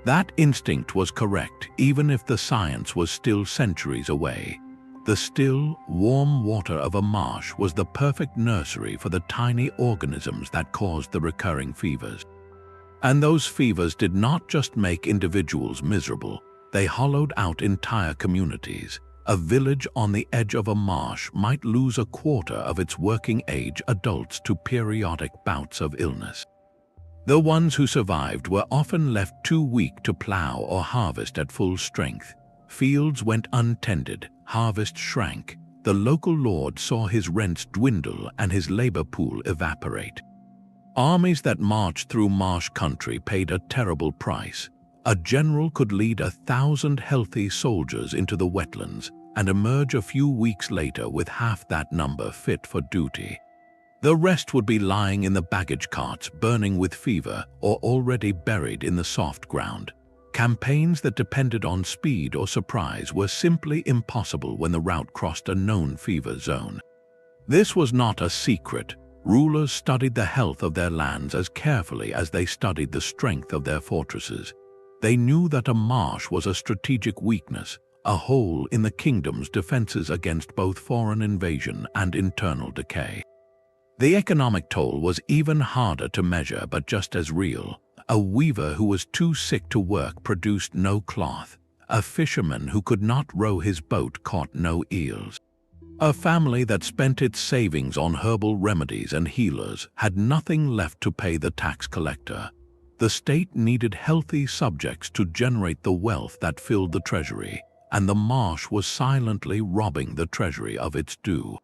That instinct was correct, even if the science was still centuries away. The still, warm water of a marsh was the perfect nursery for the tiny organisms that caused the recurring fevers. And those fevers did not just make individuals miserable. They hollowed out entire communities. A village on the edge of a marsh might lose a quarter of its working-age adults to periodic bouts of illness. The ones who survived were often left too weak to plow or harvest at full strength. Fields went untended, harvest shrank. The local lord saw his rents dwindle and his labor pool evaporate. Armies that marched through marsh country paid a terrible price. A general could lead 1,000 healthy soldiers into the wetlands and emerge a few weeks later with half that number fit for duty. The rest would be lying in the baggage carts, burning with fever, or already buried in the soft ground. Campaigns that depended on speed or surprise were simply impossible when the route crossed a known fever zone. This was not a secret. Rulers studied the health of their lands as carefully as they studied the strength of their fortresses. They knew that a marsh was a strategic weakness, a hole in the kingdom's defenses against both foreign invasion and internal decay. The economic toll was even harder to measure but just as real. A weaver who was too sick to work produced no cloth. A fisherman who could not row his boat caught no eels. A family that spent its savings on herbal remedies and healers had nothing left to pay the tax collector. The state needed healthy subjects to generate the wealth that filled the treasury, and the marsh was silently robbing the treasury of its due.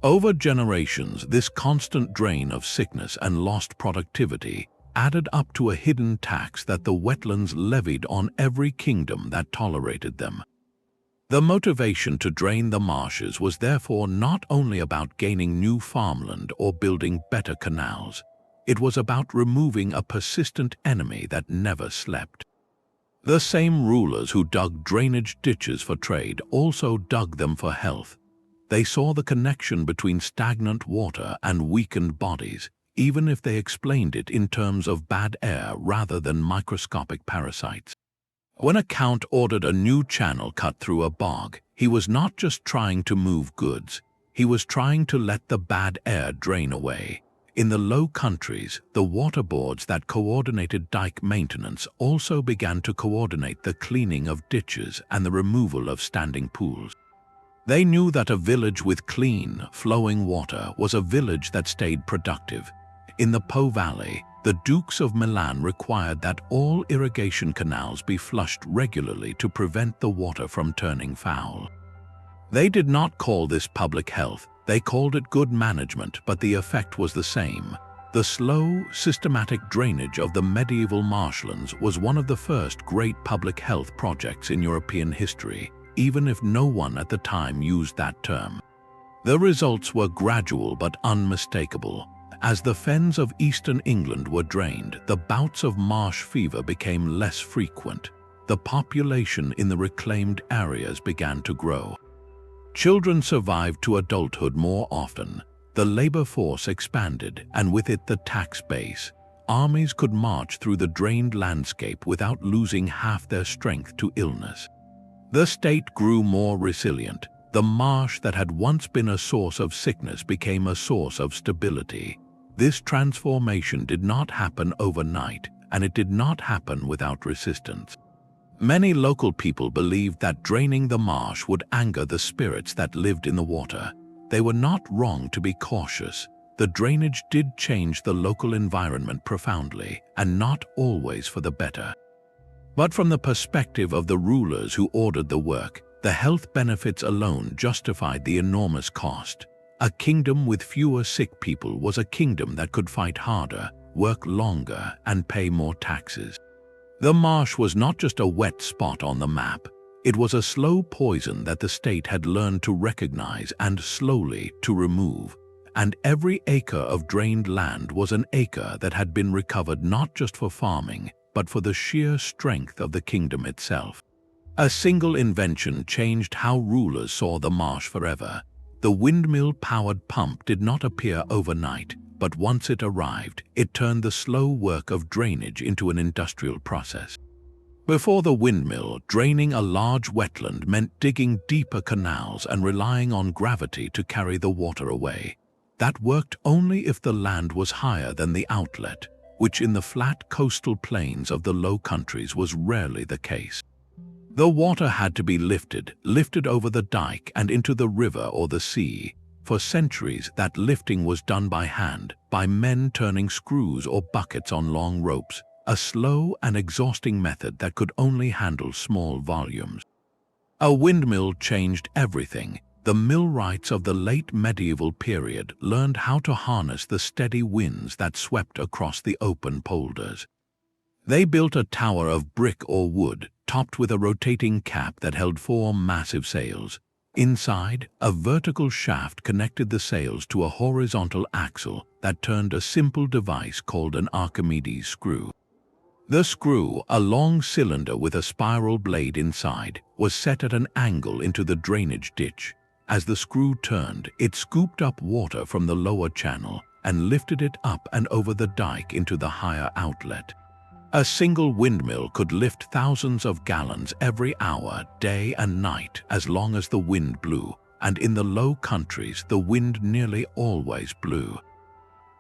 Over generations, this constant drain of sickness and lost productivity added up to a hidden tax that the wetlands levied on every kingdom that tolerated them. The motivation to drain the marshes was therefore not only about gaining new farmland or building better canals. It was about removing a persistent enemy that never slept. The same rulers who dug drainage ditches for trade also dug them for health. They saw the connection between stagnant water and weakened bodies, even if they explained it in terms of bad air rather than microscopic parasites. When a count ordered a new channel cut through a bog, he was not just trying to move goods, he was trying to let the bad air drain away. In the Low Countries, the water boards that coordinated dike maintenance also began to coordinate the cleaning of ditches and the removal of standing pools. They knew that a village with clean, flowing water was a village that stayed productive. In the Po Valley, the Dukes of Milan required that all irrigation canals be flushed regularly to prevent the water from turning foul. They did not call this public health, they called it good management, but the effect was the same. The slow, systematic drainage of the medieval marshlands was one of the first great public health projects in European history, even if no one at the time used that term. The results were gradual but unmistakable. As the fens of eastern England were drained, the bouts of marsh fever became less frequent. The population in the reclaimed areas began to grow. Children survived to adulthood more often. The labor force expanded, and with it the tax base. Armies could march through the drained landscape without losing half their strength to illness. The state grew more resilient. The marsh that had once been a source of sickness became a source of stability. This transformation did not happen overnight, and it did not happen without resistance. Many local people believed that draining the marsh would anger the spirits that lived in the water. They were not wrong to be cautious. The drainage did change the local environment profoundly, and not always for the better. But from the perspective of the rulers who ordered the work, the health benefits alone justified the enormous cost. A kingdom with fewer sick people was a kingdom that could fight harder, work longer, and pay more taxes. The marsh was not just a wet spot on the map. It was a slow poison that the state had learned to recognize and slowly to remove. And every acre of drained land was an acre that had been recovered not just for farming, but for the sheer strength of the kingdom itself. A single invention changed how rulers saw the marsh forever. The windmill-powered pump did not appear overnight, but once it arrived, it turned the slow work of drainage into an industrial process. Before the windmill, draining a large wetland meant digging deeper canals and relying on gravity to carry the water away. That worked only if the land was higher than the outlet, which in the flat coastal plains of the Low Countries was rarely the case. The water had to be lifted over the dike and into the river or the sea. For centuries, that lifting was done by hand, by men turning screws or buckets on long ropes, a slow and exhausting method that could only handle small volumes. A windmill changed everything. The millwrights of the late medieval period learned how to harness the steady winds that swept across the open polders. They built a tower of brick or wood, topped with a rotating cap that held 4 massive sails. Inside, a vertical shaft connected the sails to a horizontal axle that turned a simple device called an Archimedes screw. The screw, a long cylinder with a spiral blade inside, was set at an angle into the drainage ditch. As the screw turned, it scooped up water from the lower channel and lifted it up and over the dike into the higher outlet. A single windmill could lift thousands of gallons every hour, day and night, as long as the wind blew, and in the Low Countries the wind nearly always blew.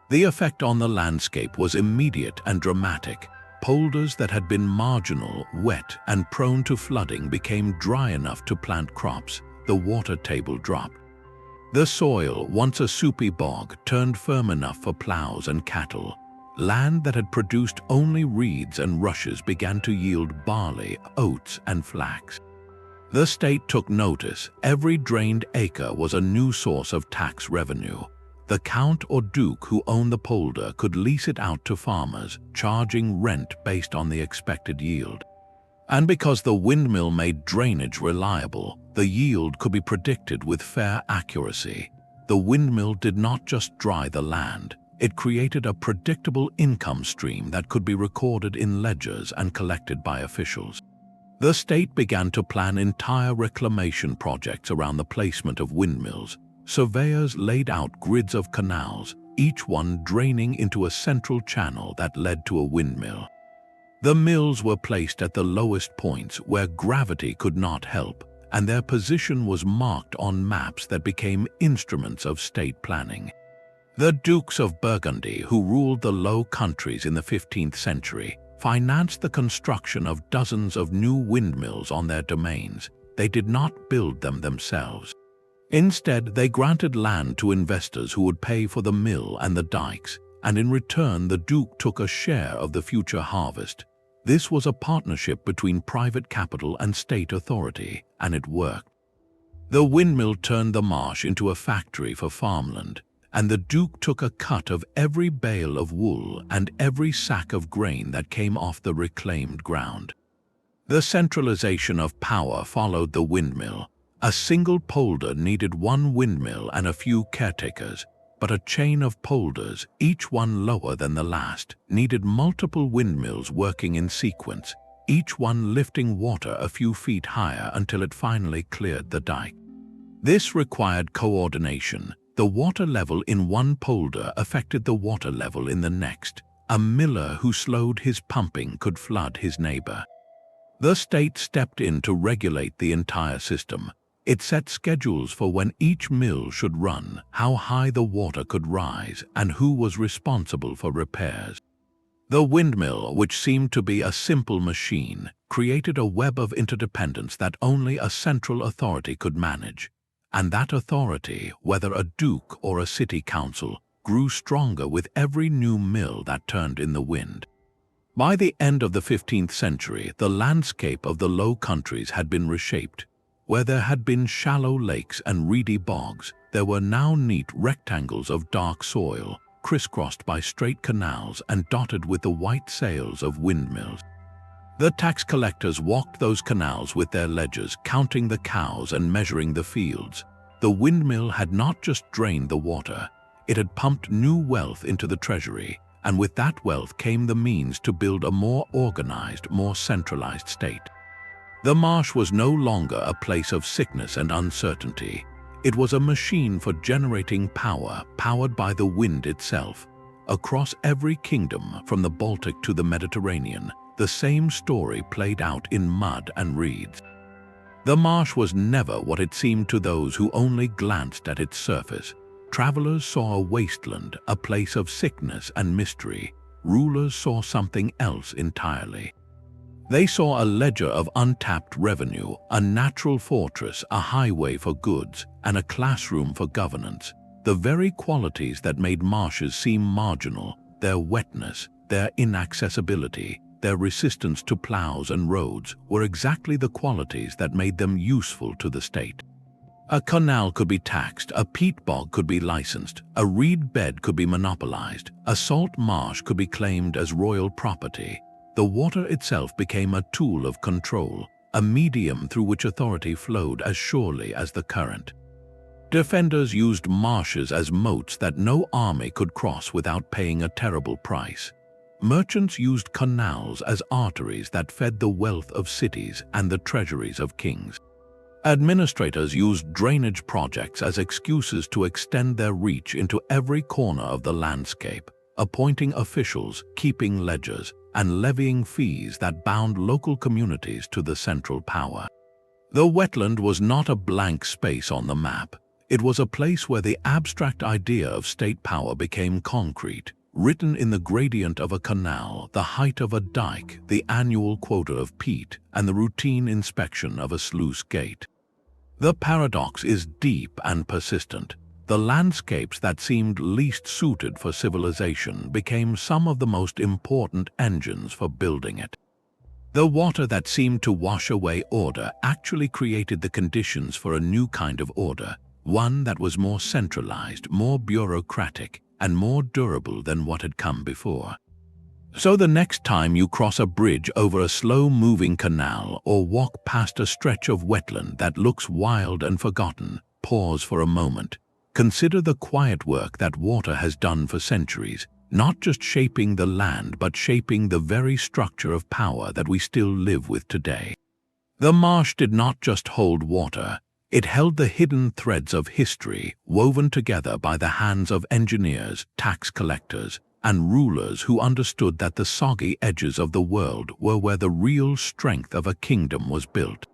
The effect on the landscape was immediate and dramatic. polders that had been marginal, wet, and prone to flooding became dry enough to plant crops, the water table dropped. The soil, once a soupy bog, turned firm enough for plows and cattle. Land that had produced only reeds and rushes began to yield barley, oats, and flax. The state took notice. Every drained acre was a new source of tax revenue. The count or duke who owned the polder could lease it out to farmers, charging rent based on the expected yield. And because the windmill made drainage reliable, the yield could be predicted with fair accuracy. The windmill did not just dry the land, it created a predictable income stream that could be recorded in ledgers and collected by officials. The state began to plan entire reclamation projects around the placement of windmills. Surveyors laid out grids of canals, each one draining into a central channel that led to a windmill. The mills were placed at the lowest points where gravity could not help, and their position was marked on maps that became instruments of state planning. The Dukes of Burgundy, who ruled the Low Countries in the 15th century, financed the construction of dozens of new windmills on their domains. They did not build them themselves. Instead, they granted land to investors who would pay for the mill and the dikes, and in return the Duke took a share of the future harvest. This was a partnership between private capital and state authority, and it worked. The windmill turned the marsh into a factory for farmland, and the Duke took a cut of every bale of wool and every sack of grain that came off the reclaimed ground. The centralization of power followed the windmill. A single polder needed one windmill and a few caretakers, but a chain of polders, each one lower than the last, needed multiple windmills working in sequence, each one lifting water a few feet higher until it finally cleared the dike. This required coordination. The water level in one polder affected the water level in the next. A miller who slowed his pumping could flood his neighbor. The state stepped in to regulate the entire system. It set schedules for when each mill should run, how high the water could rise, and who was responsible for repairs. The windmill, which seemed to be a simple machine, created a web of interdependence that only a central authority could manage. And that authority, whether a duke or a city council, grew stronger with every new mill that turned in the wind. By the end of the 15th century, the landscape of the Low Countries had been reshaped. Where there had been shallow lakes and reedy bogs, there were now neat rectangles of dark soil, crisscrossed by straight canals and dotted with the white sails of windmills. The tax collectors walked those canals with their ledgers, counting the cows and measuring the fields. The windmill had not just drained the water, it had pumped new wealth into the treasury, and with that wealth came the means to build a more organized, more centralized state. The marsh was no longer a place of sickness and uncertainty. It was a machine for generating power, powered by the wind itself. Across every kingdom, from the Baltic to the Mediterranean, the same story played out in mud and reeds. The marsh was never what it seemed to those who only glanced at its surface. Travelers saw a wasteland, a place of sickness and mystery. Rulers saw something else entirely. They saw a ledger of untapped revenue, a natural fortress, a highway for goods, and a classroom for governance. The very qualities that made marshes seem marginal, their wetness, their inaccessibility, their resistance to plows and roads, were exactly the qualities that made them useful to the state. A canal could be taxed, a peat bog could be licensed, a reed bed could be monopolized, a salt marsh could be claimed as royal property. The water itself became a tool of control, a medium through which authority flowed as surely as the current. Defenders used marshes as moats that no army could cross without paying a terrible price. Merchants used canals as arteries that fed the wealth of cities and the treasuries of kings. Administrators used drainage projects as excuses to extend their reach into every corner of the landscape, appointing officials, keeping ledgers, and levying fees that bound local communities to the central power. The wetland was not a blank space on the map. It was a place where the abstract idea of state power became concrete, written in the gradient of a canal, the height of a dike, the annual quota of peat, and the routine inspection of a sluice gate. The paradox is deep and persistent. The landscapes that seemed least suited for civilization became some of the most important engines for building it. The water that seemed to wash away order actually created the conditions for a new kind of order, one that was more centralized, more bureaucratic, and more durable than what had come before. So the next time you cross a bridge over a slow-moving canal or walk past a stretch of wetland that looks wild and forgotten, pause for a moment. Consider the quiet work that water has done for centuries, not just shaping the land but shaping the very structure of power that we still live with today. The marsh did not just hold water, it held the hidden threads of history woven together by the hands of engineers, tax collectors, and rulers who understood that the soggy edges of the world were where the real strength of a kingdom was built.